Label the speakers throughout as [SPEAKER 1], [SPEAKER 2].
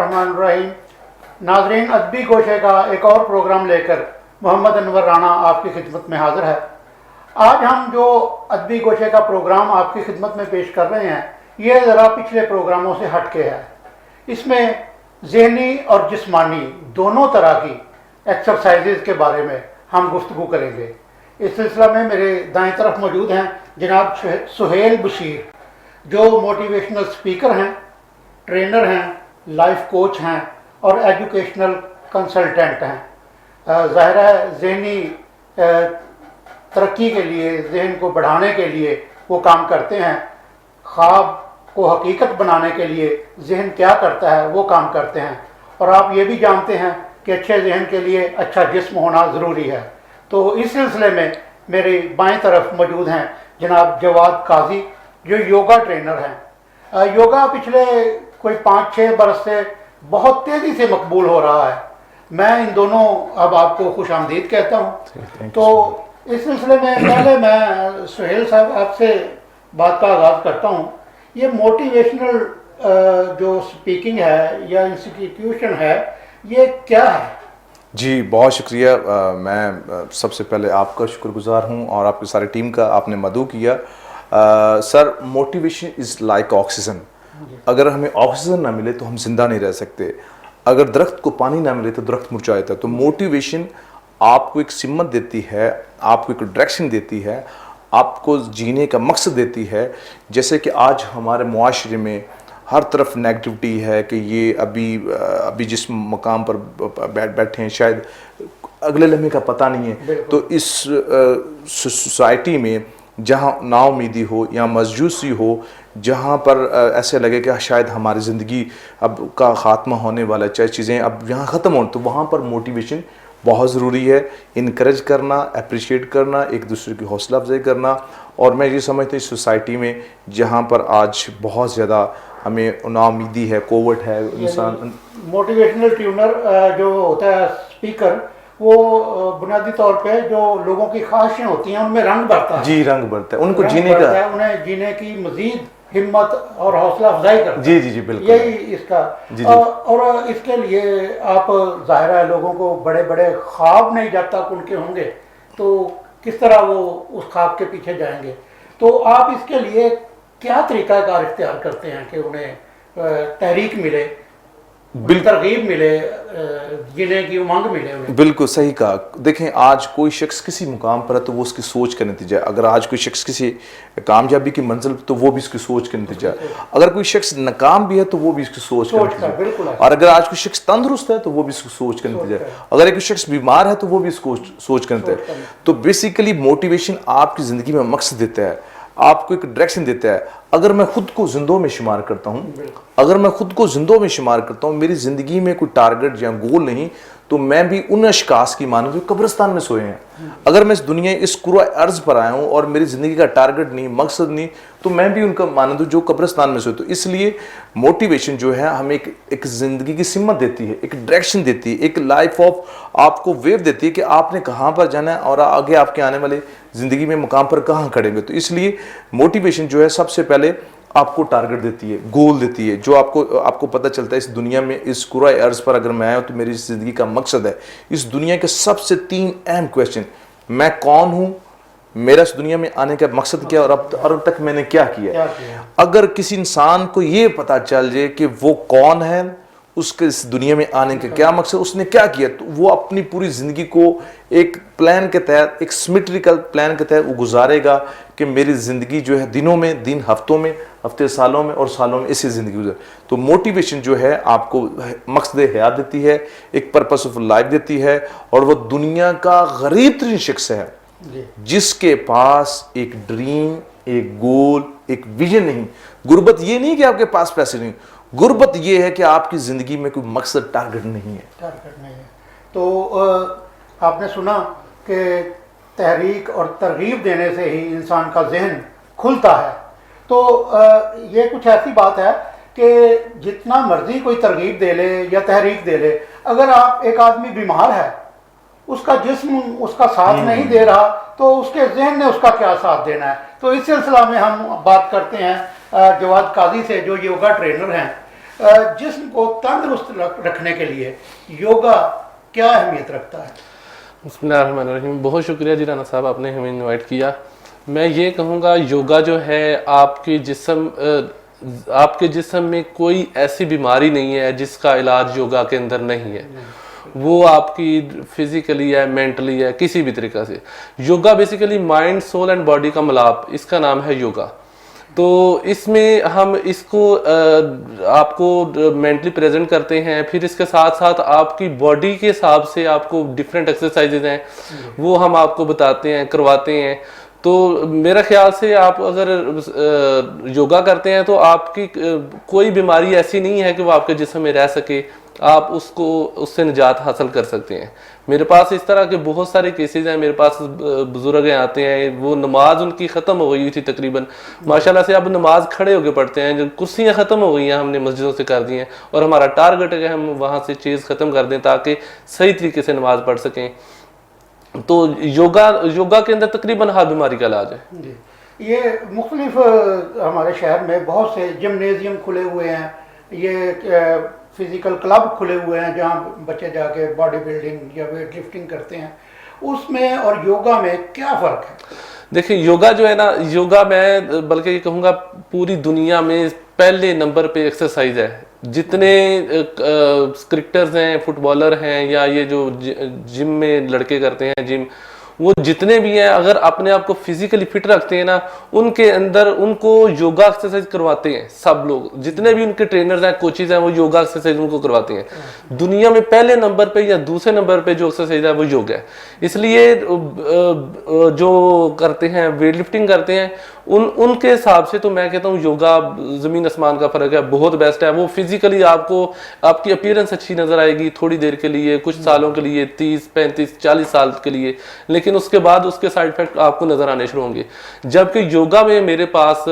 [SPEAKER 1] बिस्मिल्लाहिर्रहमानिर्रहीम। नाज़रीन, अदबी गोशे का एक और प्रोग्राम लेकर मोहम्मद अनवर राना आपकी खिदमत में हाज़िर है। आज हम जो अदबी गोशे का प्रोग्राम आपकी खिदमत में पेश कर रहे हैं, ये ज़रा पिछले प्रोग्रामों से हट के है। इसमें ज़हनी और जिस्मानी दोनों तरह की एक्सरसाइजेज़ के बारे में हम गुफ्तगू करेंगे। इस सिलसिला में मेरे दाएं तरफ मौजूद हैं जनाब सुहेल बशीर, जो मोटिवेशनल स्पीकर हैं, ट्रेनर हैं, लाइफ कोच हैं और एजुकेशनल कंसल्टेंट हैं। ज़ाहिर है ज़हनी तरक्की के लिए, जहन को बढ़ाने के लिए वो काम करते हैं। ख्वाब को हकीकत बनाने के लिए जहन क्या करता है वो काम करते हैं। और आप ये भी जानते हैं कि अच्छे जहन के लिए अच्छा जिस्म होना ज़रूरी है। तो इस सिलसिले में मेरे बाएं तरफ मौजूद हैं जनाब जवाद काजी, जो योगा ट्रेनर हैं। योगा पिछले कोई 5-6 बरस से बहुत तेज़ी से मकबूल हो रहा है। मैं इन दोनों अब आपको खुश आमदीद कहता हूँ। तो इस सिलसिले में पहले मैं सुहेल साहब आपसे बात का आगाज़ करता हूँ। ये मोटिवेशनल जो स्पीकिंग है या इंस्टीट्यूशन है, ये क्या है?
[SPEAKER 2] जी बहुत शुक्रिया। मैं सबसे पहले आपका शुक्रगुजार हूँ और आपकी सारी टीम का, आपने मदऊ किया। Sir, motivation is like oxygen. अगर हमें ऑक्सीजन ना मिले तो हम जिंदा नहीं रह सकते। अगर दरख्त को पानी ना मिले तो दरख्त मुरझा जाता है। तो मोटिवेशन आपको एक सिमत देती है, आपको एक डायरेक्शन देती है, आपको जीने का मकसद देती है। जैसे कि आज हमारे मुआशरे में हर तरफ नेगेटिविटी है कि ये अभी जिस मकाम पर बैठे हैं शायद अगले लम्हे का पता नहीं है। तो इस सोसाइटी में जहाँ नाउमीदी हो या मजूसी हो, जहाँ पर ऐसे लगे कि शायद हमारी ज़िंदगी अब का ख़ात्मा होने वाला है, चाहे चीज़ें अब यहाँ ख़त्म हो, तो वहाँ पर मोटिवेशन बहुत ज़रूरी है। इनकरेज करना, अप्रिशिएट करना, एक दूसरे की हौसला अफजाई करना। और मैं ये समझता हूँ इस सोसाइटी में जहाँ पर आज बहुत ज़्यादा हमें नाउमीदी है, कोविड है, इंसान
[SPEAKER 1] मोटिवेशनल ट्यूनर जो होता है स्पीकर, वो बुनियादी तौर पे जो लोगों की ख्वाहिशें होती हैं उनमें रंग भरता है।
[SPEAKER 2] जी, रंग भरता है, उनको जीने का,
[SPEAKER 1] उन्हें जीने की मजीद हिम्मत और हौसला अफजाई करता है।
[SPEAKER 2] जी जी जी बिल्कुल,
[SPEAKER 1] यही इसका
[SPEAKER 2] जी,
[SPEAKER 1] और इसके लिए आप ज़ाहिर है लोगों को बड़े बड़े ख्वाब नहीं जब तक उनके होंगे तो किस तरह वो उस ख्वाब के पीछे जाएंगे। तो आप इसके लिए क्या तरीक़ाकार इख्तियार करते हैं कि उन्हें तहरीक मिले, तरगीब मिले, जीने की उमंग मिले उन्हें?
[SPEAKER 2] बिल्कुल सही कहा। देखें, आज कोई शख्स किसी मुकाम पर है तो वो उसकी सोच का नतीजा है। अगर आज कोई शख्स किसी कामयाबी की मंजिल, तो वो भी उसकी सोच का नतीजा है। अगर कोई शख्स नाकाम भी है तो वो भी उसकी सोच का नतीजा है। और अगर आज कोई शख्स तंदुरुस्त है तो वो भी उसकी सोच का नतीजा है। अगर एक शख्स बीमार है तो वो भी उसको सोच का नतीजा है। तो बेसिकली मोटिवेशन आपकी ज़िंदगी में मकसद देता है, आपको एक डायरेक्शन देता है। अगर मैं खुद को जिंदों में शुमार करता हूँ, अगर मैं खुद को जिंदों में शुमार करता हूँ, मेरी ज़िंदगी में कोई टारगेट या गोल नहीं, तो मैं भी उन अशखास की मानूँ जो कब्रिस्तान में सोए हैं। अगर मैं इस दुनिया, इस कुरा अर्ज पर आया हूँ और मेरी ज़िंदगी का टारगेट नहीं, मकसद नहीं, तो मैं भी उनका मानूँ जो कब्रिस्तान में सोए। तो इसलिए मोटिवेशन जो है हमें एक ज़िंदगी की सिमत देती है, एक डायरेक्शन देती है, एक लाइफ ऑफ आपको वेव देती है कि आपने कहाँ पर जाना है और आगे आपके आने वाले ज़िंदगी में मुकाम पर कहाँ खड़ेंगे। तो इसलिए मोटिवेशन जो है सबसे पहले आपको टारगेट देती है, गोल देती है, जो आपको पता चलता है इस दुनिया में, इस कुराए अर्ज पर अगर मैं आया हूँ तो मेरी ज़िंदगी का मकसद है। इस दुनिया के सबसे 3 अहम क्वेश्चन, मैं कौन हूँ, मेरा इस दुनिया में आने का मकसद क्या, और अब तक मैंने क्या किया। अगर किसी इंसान को ये पता चल जाए कि वो कौन है, उसके इस दुनिया में आने का क्या मकसद, उसने क्या किया, तो वो अपनी पूरी ज़िंदगी को एक प्लान के तहत, एक सिमेट्रिकल प्लान के तहत वो गुजारेगा कि मेरी ज़िंदगी जो है दिनों में दिन, हफ्तों में हफ्ते, सालों में और सालों में इसी ज़िंदगी गुजर। तो मोटिवेशन जो है आपको मकसद हयात देती है, एक पर्पस ऑफ लाइफ देती है। और वो दुनिया का गरीब तरीन शख्स है जिसके पास एक ड्रीम, एक गोल, एक विजन नहीं। गुर्बत ये नहीं कि आपके पास पैसे नहीं, गुर्बत ये है कि आपकी ज़िंदगी में कोई मकसद, टारगेट नहीं है।
[SPEAKER 1] तो आपने सुना कि तहरीक और तरगीब देने से ही इंसान का जहन खुलता है। तो ये कुछ ऐसी बात है कि जितना मर्जी कोई तरगीब दे ले या तहरीक दे ले, अगर आप एक आदमी बीमार है, उसका जिस्म उसका साथ नहीं दे रहा, तो उसके जहन ने उसका क्या साथ देना है। तो इस सिलसिला में हम बात करते हैं जवाद काजी से, जो योगा ट्रेनर हैं। जिस्म को तंदुरुस्त रखने के लिए योगा क्या अहमियत रखता है?
[SPEAKER 3] बिस्मिल्लाहिर्रहमानिर्रहीम। बहुत शुक्रिया जी राना साहब, आपने हमें इनवाइट किया। मैं ये कहूँगा योगा जो है आपके जिस्म में कोई ऐसी बीमारी नहीं है जिसका इलाज योगा के अंदर नहीं है। वो आपकी फिजिकली है, मेंटली है, किसी भी तरीक़ा से। Yoga basically mind, soul and body का मिलाप, इसका नाम है योगा। तो इसमें हम इसको आपको मेंटली प्रेजेंट करते हैं, फिर इसके साथ साथ आपकी बॉडी के हिसाब से आपको डिफरेंट एक्सरसाइजेज हैं वो हम आपको बताते हैं, करवाते हैं। तो मेरा ख्याल से आप अगर योगा करते हैं तो आपकी कोई बीमारी ऐसी नहीं है कि वो आपके जिस्म में रह सके, आप उससे निजात हासिल कर सकते हैं। मेरे पास इस तरह के बहुत सारे केसेस हैं। मेरे पास बुजुर्ग आते हैं, वो नमाज उनकी ख़त्म हो गई थी तकरीबन, माशाल्लाह से अब नमाज खड़े होकर पढ़ते हैं। जो कुर्सियाँ ख़त्म हो गई हैं हमने मस्जिदों से कर दी हैं, और हमारा टारगेट है कि हम वहाँ से चीज़ ख़त्म कर दें ताकि सही तरीके से नमाज पढ़ सकें। तो योगा के अंदर तकरीबन हर बीमारी का इलाज है।
[SPEAKER 1] ये मुख्तलिफ हमारे शहर में बहुत से जिमनेजियम खुले हुए हैं, ये फिजिकल क्लब खुले हुए हैं जहाँ बच्चे जाके बॉडी बिल्डिंग या वेट लिफ्टिंग करते हैं। उसमें और योगा में क्या फ़र्क है?
[SPEAKER 3] देखिए योगा जो है ना, योगा मैं बल्कि ये कहूँगा पूरी दुनिया में पहले नंबर पे एक्सरसाइज है। जितने क्रिकेटर्स हैं, फुटबॉलर हैं, या ये जो जिम में लड़के करते हैं जिम, वो जितने भी हैं अगर अपने आप को फिजिकली फिट रखते हैं ना, उनके अंदर उनको योगा एक्सरसाइज करवाते हैं। सब लोग जितने भी उनके ट्रेनर्स हैं, कोचेज हैं, वो योगा एक्सरसाइज उनको करवाते हैं। दुनिया में पहले नंबर पे या दूसरे नंबर पे जो एक्सरसाइज है वो योग है। इसलिए जो करते हैं वेट लिफ्टिंग करते हैं उनके हिसाब से तो मैं कहता हूँ योगा ज़मीन आसमान का फ़र्क है, बहुत बेस्ट है। वो फिजिकली आपको आपकी अपीयरेंस अच्छी नज़र आएगी थोड़ी देर के लिए, कुछ सालों के लिए, 30, 35, 40 साल के लिए, लेकिन उसके बाद उसके साइड इफेक्ट आपको नज़र आने शुरू होंगे। जबकि योगा में मेरे पास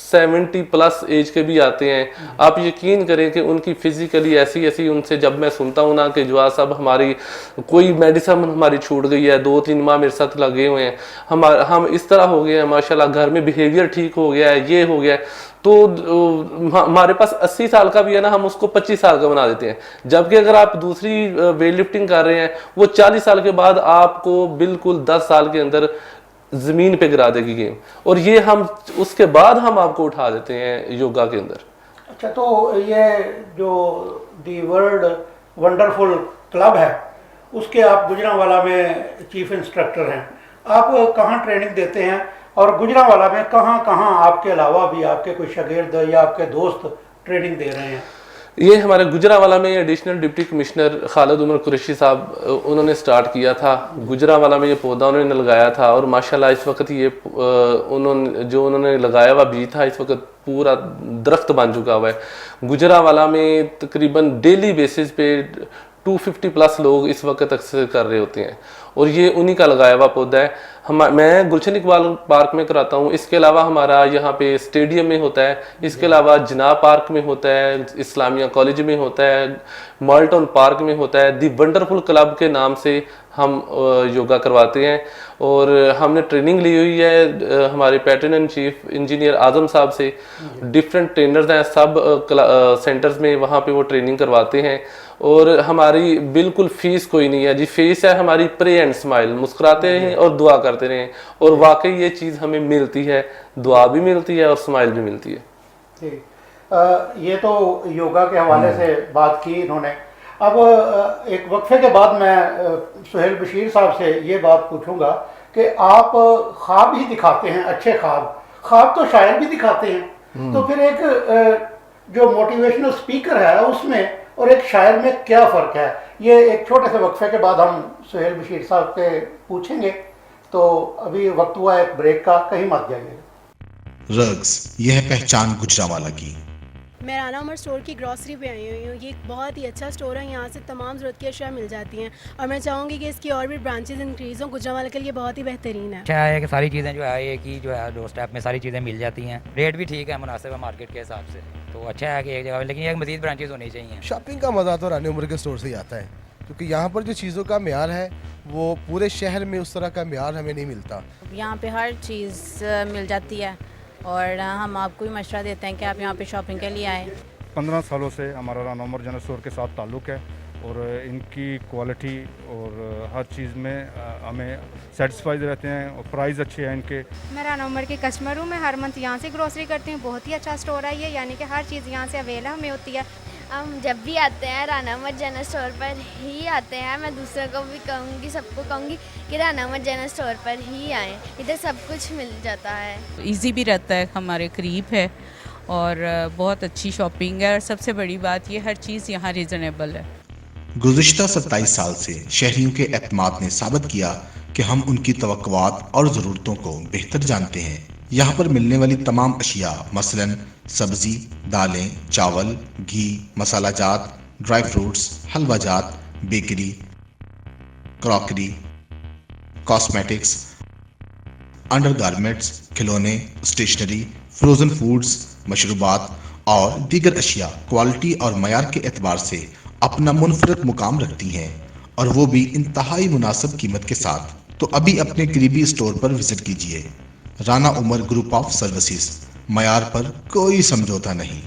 [SPEAKER 3] 70 प्लस एज के भी आते हैं। आप यकीन करें कि उनकी फिजिकली ऐसी उनसे जब मैं सुनता हूँ ना कि जो सब हमारी कोई मेडिसिन हमारी छूट गई है, 2-3 माह मेरे साथ लगे हुए हैं, हम इस तरह हो गए हैं माशाल्लाह, घर में बिहेवियर ठीक हो गया है, ये हो गया है। तो हमारे पास 80 साल का भी है ना, हम उसको 25 साल का बना देते हैं। जबकि अगर आप दूसरी वेट लिफ्टिंग कर रहे हैं, वो 40 साल के बाद आपको बिल्कुल 10 साल के अंदर जमीन पे गिरा देगी गेम, और ये हम उसके बाद हम आपको उठा देते हैं योगा के अंदर।
[SPEAKER 1] अच्छा, तो ये जो दी वर्ल्ड वंडरफुल क्लब है उसके आप गुजरांवाला में चीफ इंस्ट्रक्टर हैं। आप कहाँ ट्रेनिंग देते हैं, और गुजरांवाला में कहाँ कहाँ आपके अलावा भी आपके कोई शागिर्द या आपके दोस्त ट्रेनिंग दे रहे हैं?
[SPEAKER 3] ये हमारे गुजरांवाला में additional deputy commissioner Khalid Umar Qureshi sahab उन्होंने स्टार्ट किया था। गुजरांवाला में ये पौधा उन्होंने लगाया था, और माशाल्लाह इस वक्त ये उन्होंने लगाया हुआ बीज था, इस वक्त पूरा दरख्त बन चुका हुआ है। गुजरांवाला में तकरीबन डेली बेसिस पे 250 प्लस लोग इस वक्त एक्सरसाइज कर रहे होते हैं, और ये उन्हीं का लगाया हुआ पौधा है। मैं गुलशन इकबाल पार्क में कराता हूँ। इसके अलावा हमारा यहाँ पे स्टेडियम में होता है, इसके अलावा जनाब पार्क में होता है, इस्लामिया कॉलेज में होता है, मॉल्टन पार्क में होता है। दी वंडरफुल क्लब के नाम से हम योगा करवाते हैं, और हमने ट्रेनिंग ली हुई है हमारे पैटर्न एंड चीफ इंजीनियर आजम साहब से। डिफरेंट ट्रेनर्स हैं सब सेंटर्स में, वहाँ पे वो ट्रेनिंग करवाते हैं, और हमारी बिल्कुल फीस कोई नहीं है जी। फीस है हमारी प्रे एंड स्माइल, मुस्कुराते रहें और दुआ करते रहें, और वाकई ये चीज़ हमें मिलती है, दुआ भी मिलती है और स्माइल भी मिलती है।
[SPEAKER 1] ठीक, ये तो योगा के हवाले से बात की इन्होंने। अब एक वक्फे के बाद मैं सुहेल बशीर साहब से ये बात पूछूंगा कि आप ख्वाब ही दिखाते हैं, अच्छे ख्वाब तो शायर भी दिखाते हैं, तो फिर एक जो मोटिवेशनल स्पीकर है उसमें और एक शायर में क्या फ़र्क है? ये एक छोटे से वक्फे के बाद हम सुहेल बशीर साहब से पूछेंगे। तो अभी वक्त हुआ एक ब्रेक का, कहीं मत जाइएगा।
[SPEAKER 4] रग्स, यह है पहचान गुजरांवाला की।
[SPEAKER 5] मैं राना उमर स्टोर की ग्रॉसरी पे आई हुई हूँ। ये एक बहुत ही अच्छा स्टोर है, यहाँ से तमाम ज़रूरत की अशिया मिल जाती हैं, और मैं चाहूँगी कि इसकी और भी ब्रांचेज इंक्रीज़ हों। गुजरांवाला के लिए बहुत ही बेहतरीन है।
[SPEAKER 6] अच्छा है कि सारी चीज़ें जो है एक ही जो है डोर स्टेप में सारी चीज़ें मिल जाती हैं, रेट भी ठीक है, मुनासिब है मार्केट के हिसाब से। तो अच्छा है कि एक जगह, लेकिन एक मज़ीद ब्रांचेज होनी चाहिए।
[SPEAKER 7] शॉपिंग का मज़ा तो रानी उमर के स्टोर से ही आता है, क्योंकि यहाँ पर जो चीज़ों का म्यार है वो पूरे शहर में उस तरह का म्यार हमें नहीं मिलता।
[SPEAKER 8] यहाँ पे हर चीज़ मिल जाती है, और हम आपको भी मशवरा देते हैं कि आप यहाँ पे शॉपिंग के लिए आएँ। 15 सालों से हमारा राना उमर जनरल स्टोर के साथ ताल्लुक़ है और इनकी क्वालिटी और हर चीज़ में हमें सेटिस्फाइड रहते हैं और प्राइस अच्छे हैं इनके।
[SPEAKER 9] मैं राना उमर की कस्टमर हूँ, मैं हर मंथ यहाँ से ग्रोसरी करती हूँ। बहुत ही अच्छा स्टोर है ये, यानी कि हर चीज़ यहाँ से अवेलेबल हमें होती है।
[SPEAKER 10] हम जब भी आते हैं राना उमर जनरल स्टोर पर ही आते हैं। मैं दूसरों को भी कहूँगी, सबको कहूँगी कि राना उमर जनरल स्टोर पर ही आएँ, इधर सब कुछ मिल जाता है।
[SPEAKER 11] इजी भी रहता है, हमारे करीब है और बहुत अच्छी शॉपिंग है और सबसे बड़ी बात ये हर चीज़ यहाँ रीज़नेबल है।
[SPEAKER 4] गुज़िश्ता 27 साल से शहरियों के एतमाद ने साबित किया कि हम उनकी तवक्कुआत और ज़रूरतों को बेहतर जानते हैं। यहाँ पर मिलने वाली तमाम अशिया मसलन सब्ज़ी, दालें, चावल, घी, मसाला जात, ड्राई फ्रूट्स, हलवा जात, बेकरी, क्रॉकरी, कॉस्मेटिक्स, अंडरगारमेंट्स, खिलौने, स्टेशनरी, फ्रोज़न फूड्स, मशरूबात और दीगर अशिया क्वालिटी और मयार के एतबार से अपना मुनफरद मुकाम रखती हैं और वो भी इंतहाई मुनासिब कीमत के साथ। तो अभी अपने करीबी स्टोर पर विजिट कीजिए। Rana Umar group of services, मयार पर कोई समझौता नहीं।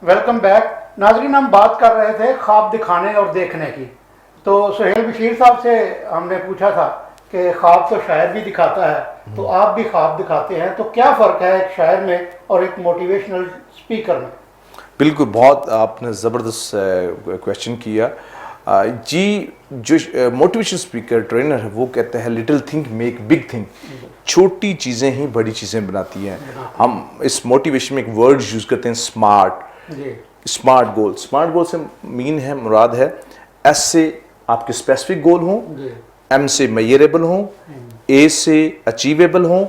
[SPEAKER 1] Welcome back. नाजरीन, हम बात कर रहे थे ख्वाब दिखाने और देखने की। तो सुहेल बशीर साहब से हमने पूछा था कि ख्वाब तो शायर भी दिखाता है, तो आप भी ख्वाब दिखाते हैं, तो क्या फ़र्क है एक शायर में और एक मोटिवेशनल स्पीकर में?
[SPEAKER 2] बिल्कुल, बहुत आपने ज़बरदस्त क्वेश्चन किया जी। जो मोटिवेशन स्पीकर ट्रेनर है वो कहते हैं little think make big thing. छोटी चीज़ें ही बड़ी चीज़ें बनाती हैं। हम इस मोटिवेशन में एक वर्ड यूज़ करते हैं स्मार्ट। स्मार्ट गोल, स्मार्ट गोल से मीन है, मुराद है एस से आपके स्पेसिफिक गोल हों, एम से मेजरेबल हों, ए से अचीवेबल हों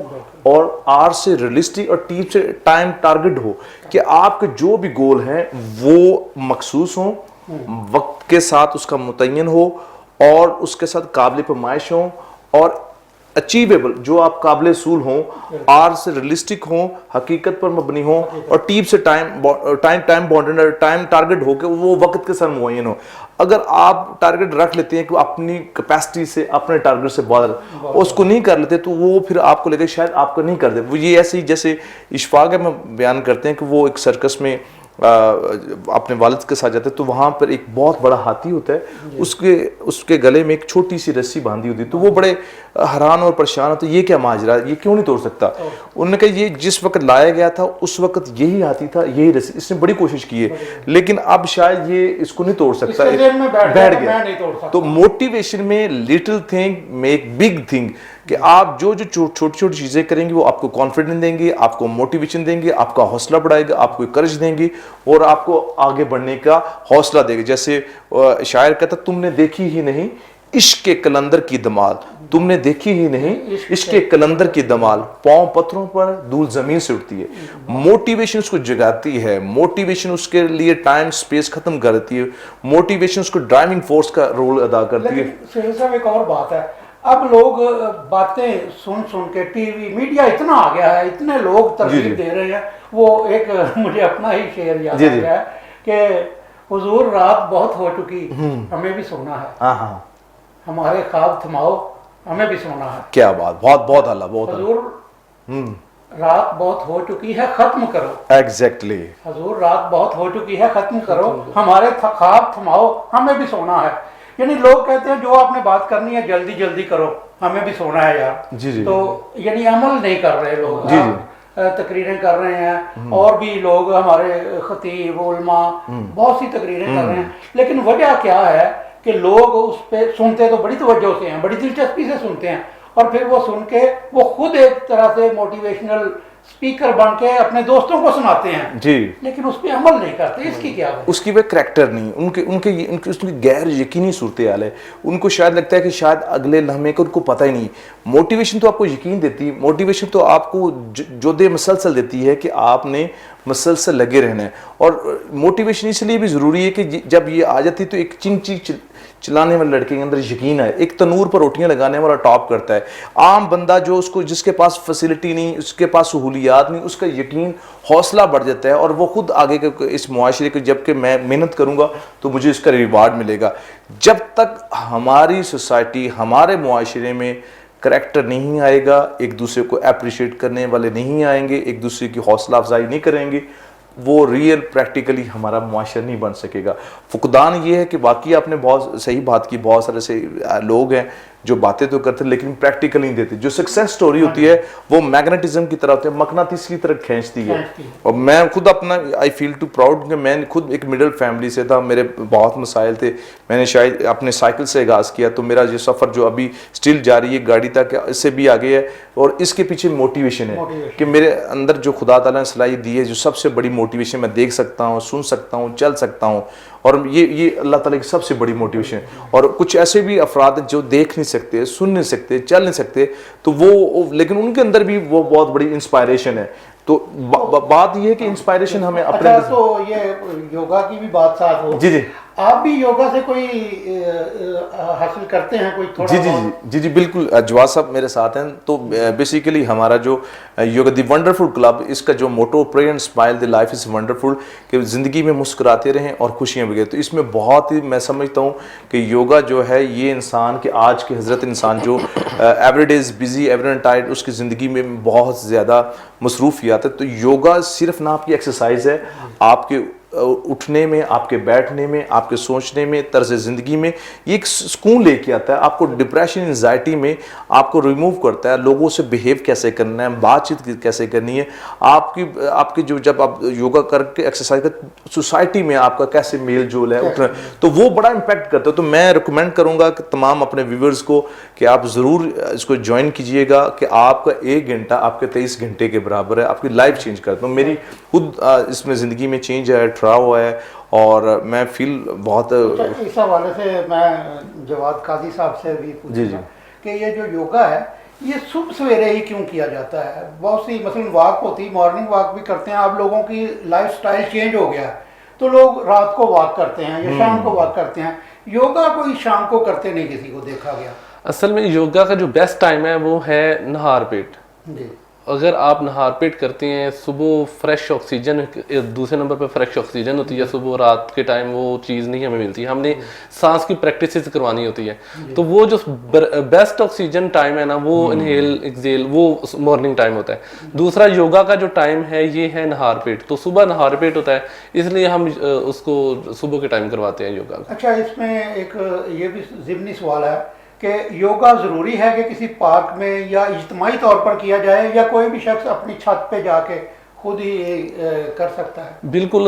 [SPEAKER 2] और आर से रियलिस्टिक और टी से टाइम टारगेट हो कि आपके जो भी गोल हैं वो मखसूस हों, वक्त के साथ उसका मुतय्यन हो और उसके साथ काबिल पैमाइश हो और अचीवेबल जो आप काबिल सूल हों, आर से रियलिस्टिक हों, हकीकत पर मबनी हों और टी से टाइम बॉन्डेड और टाइम टारगेट हो कि वो वक्त के साथ मुय्यन हो। अगर आप टारगेट रख लेते हैं कि अपनी कैपेसिटी से अपने टारगेट से बाहर उसको नहीं कर लेते तो वो फिर आपको लगे शायद आपको नहीं कर दे। वो ये ऐसे ही जैसे इशफाक में बयान करते हैं कि वो एक सर्कस में अपने वालिद के साथ जाते हैं तो वहाँ पर एक बहुत बड़ा हाथी होता है, उसके गले में एक छोटी सी रस्सी बांधी होती है। तो वो बड़े हैरान और परेशान होते, ये क्या माजरा, ये क्यों नहीं तोड़ सकता। उन्होंने कहा ये जिस वक्त लाया गया था उस वक्त यही हाथी था, यही रस्सी, इसने बड़ी कोशिश की है लेकिन अब शायद ये इसको नहीं तोड़ सकता, बैठ गया। तो मोटिवेशन में little thing make big thing कि आप जो छोटी छोटी चीज़ें करेंगे वो आपको कॉन्फिडेंस देंगे, आपको मोटिवेशन देंगे, आपका हौसला बढ़ाएगा, आपको करज देंगे और आपको आगे बढ़ने का हौसला देगा। जैसे शायर कहता तुमने देखी ही नहीं इश्क के कलंदर की दमाल, तुमने देखी ही नहीं इश्क के कलंदर की दमाल, पांव पत्थरों पर धूल जमीन से उठती है। मोटिवेशन उसको जगाती है, मोटिवेशन उसके लिए टाइम स्पेस खत्म कर देती है, मोटिवेशन उसको ड्राइविंग फोर्स का रोल अदा करती है।
[SPEAKER 1] सुहेल साहब, एक और बात है, अब लोग बातें सुन सुन के टीवी मीडिया इतना आ गया है, इतने लोग तरजीह दे रहे हैं। वो एक मुझे अपना ही शेर याद आ गया है कि हुजूर रात बहुत हो चुकी, हमें भी सोना है, हमारे ख्वाब थमाओ, हमें भी सोना है।
[SPEAKER 2] क्या बात, बहुत बहुत अल्लाह, बहुत
[SPEAKER 1] हुजूर रात बहुत हो चुकी है, खत्म करो।
[SPEAKER 2] एग्जैक्टली
[SPEAKER 1] हुजूर रात बहुत हो चुकी है, खत्म करो, हमारे ख्वाब थमाओ, हमें भी सोना है। यानी लोग कहते हैं जो आपने बात करनी है जल्दी जल्दी करो, हमें भी सोना है यार।
[SPEAKER 2] जी।
[SPEAKER 1] तो यानी अमल नहीं कर रहे लोग। जी। तकरीरें कर रहे हैं और भी लोग हमारे खतीब उलमा बहुत सी तकरीरें कर रहे हैं, लेकिन वजह क्या है कि लोग उस पर सुनते तो बड़ी तवज्जो से हैं, बड़ी दिलचस्पी से सुनते हैं और फिर वो सुन के वो खुद एक तरह से मोटिवेशनल स्पीकर बन के अपने दोस्तों को सुनाते हैं
[SPEAKER 2] जी,
[SPEAKER 1] लेकिन उस पर अमल नहीं करते। इसकी क्या है?
[SPEAKER 2] उसकी वह करैक्टर नहीं, उनकी गैर यकीनी सूरत हाल है। उनको शायद लगता है कि शायद अगले लम्हे को उनको पता ही नहीं। मोटिवेशन तो आपको यकीन देती है, मोटिवेशन तो आपको जोदे मसलसल देती है कि आपने मसलसल लगे रहना है। और मोटिवेशन इसलिए भी ज़रूरी है कि जब ये आ जाती है तो एक चिंची चलाने वाले लड़के के अंदर यकीन है, एक तनूर पर रोटियां लगाने वाला टॉप करता है। आम बंदा जो उसको जिसके पास फैसिलिटी नहीं, उसके पास सहूलियात नहीं, उसका यकीन हौसला बढ़ जाता है और वो खुद आगे के इस मुआशरे को जबकि मैं मेहनत करूंगा तो मुझे इसका रिवार्ड मिलेगा। जब तक हमारी सोसाइटी, हमारे मुआशरे में करैक्टर नहीं आएगा, एक दूसरे को अप्रिशिएट करने वाले नहीं आएंगे, एक दूसरे की हौसला अफजाई नहीं करेंगे, वो रियल प्रैक्टिकली हमारा मुआशरा नहीं बन सकेगा। फुकदान ये है कि वाकई आपने बहुत सही बात की, बहुत सारे ऐसे लोग हैं जो बातें तो करते लेकिन प्रैक्टिकल नहीं देते। जो सक्सेस स्टोरी होती है वो मैग्नेटिज्म की तरह होती है, मकनातीस की तरह खींचती है। और मैं खुद अपना आई फील टू प्राउड कि मैं खुद एक मिडिल फैमिली से था, मेरे बहुत मसाइल थे, मैंने शायद अपने साइकिल से आगाज़ किया, तो मेरा ये सफ़र जो अभी स्टिल जारी है गाड़ी तक, इससे भी आगे है। और इसके पीछे मोटिवेशन है कि मेरे अंदर जो खुदा ताला ने सलाहियत दी है, जो सबसे बड़ी मोटिवेशन मैं देख सकता हूँ, सुन सकता हूँ, चल सकता हूँ, और ये अल्लाह ताला की सबसे बड़ी मोटिवेशन है। और कुछ ऐसे भी अफराद हैं जो देख नहीं सकते, सुन नहीं सकते, चल नहीं सकते, तो वो लेकिन उनके अंदर भी वो बहुत बड़ी इंस्पायरेशन है। तो बात ये है कि इंस्पायरेशन हमें अपने
[SPEAKER 1] तो ये योगा की भी बात साथ हो।
[SPEAKER 2] जी जी,
[SPEAKER 1] आप भी योगा से कोई हासिल करते हैं कोई थोड़ा?
[SPEAKER 2] जी जी जी जी जी बिल्कुल, जवाद साहब मेरे साथ हैं। तो बेसिकली हमारा जो योगा द वंडरफुल क्लब, इसका जो motto pray and smile the life is wonderful, कि ज़िंदगी में मुस्कुराते रहें और खुशियाँ बगैर। तो इसमें बहुत ही मैं समझता हूँ कि योगा जो है ये इंसान के आज के हज़रत इंसान जो every day is busy every tide, उसकी ज़िंदगी में बहुत ज़्यादा मसरूफियात है। तो योगा सिर्फ ना आपकी एक्सरसाइज है, आपके उठने में, आपके बैठने में, आपके सोचने में, तर्ज ज़िंदगी में ये एक सुकून लेके आता है। आपको डिप्रेशन, एंजाइटी में आपको रिमूव करता है। लोगों से बिहेव कैसे करना है, बातचीत कैसे करनी है, आपकी जो जब आप योगा करके एक्सरसाइज कर सोसाइटी में आपका कैसे मेल जोल है, उठना, तो वो बड़ा इम्पैक्ट करता है। तो मैं रिकमेंड करूँगा कि तमाम अपने व्यूवर्स को कि आप ज़रूर इसको ज्वाइन कीजिएगा, कि आपका 1 घंटा आपके 23 घंटे के बराबर है, आपकी लाइफ चेंज करता हूँ। मेरी खुद इसमें ज़िंदगी में चेंज है, ट्रा हुआ है, और मैं फील बहुत
[SPEAKER 1] इस हवाले से मैं जवाद काजी साहब से भी पूछूंगा कि ये जो योगा है ये सुबह सवेरे ही क्यों किया जाता है? बहुत सी मसलन वॉक होती, मॉर्निंग वॉक भी करते हैं, आप लोगों की लाइफस्टाइल चेंज हो गया है तो लोग रात को वॉक करते हैं या शाम को वॉक करते हैं। योगा कोई शाम को करते नहीं किसी को देखा गया।
[SPEAKER 3] असल में योगा का जो बेस्ट टाइम है वो है नहार पेट।
[SPEAKER 1] जी,
[SPEAKER 3] अगर आप नहार पेट करते हैं, सुबह फ्रेश ऑक्सीजन, दूसरे नंबर पे फ्रेश ऑक्सीजन होती है सुबह, रात के टाइम वो चीज़ नहीं हमें मिलती। हमने सांस की प्रैक्टिस करवानी होती है, तो वो जो बेस्ट ऑक्सीजन टाइम है ना, वो इनहेल एक्सेल वो मॉर्निंग टाइम होता है। दूसरा योगा का जो टाइम है ये है नहार पेट, तो सुबह नहार पेट होता है, इसलिए हम उसको सुबह के टाइम करवाते हैं योगा।
[SPEAKER 1] अच्छा, इसमें एक ये भी ज़िमनी सवाल है कि योगा ज़रूरी है कि किसी पार्क में या इज्तिमाई तौर पर किया जाए, या कोई भी शख्स अपनी छत पे जाके खुद ही कर सकता है?
[SPEAKER 3] बिल्कुल,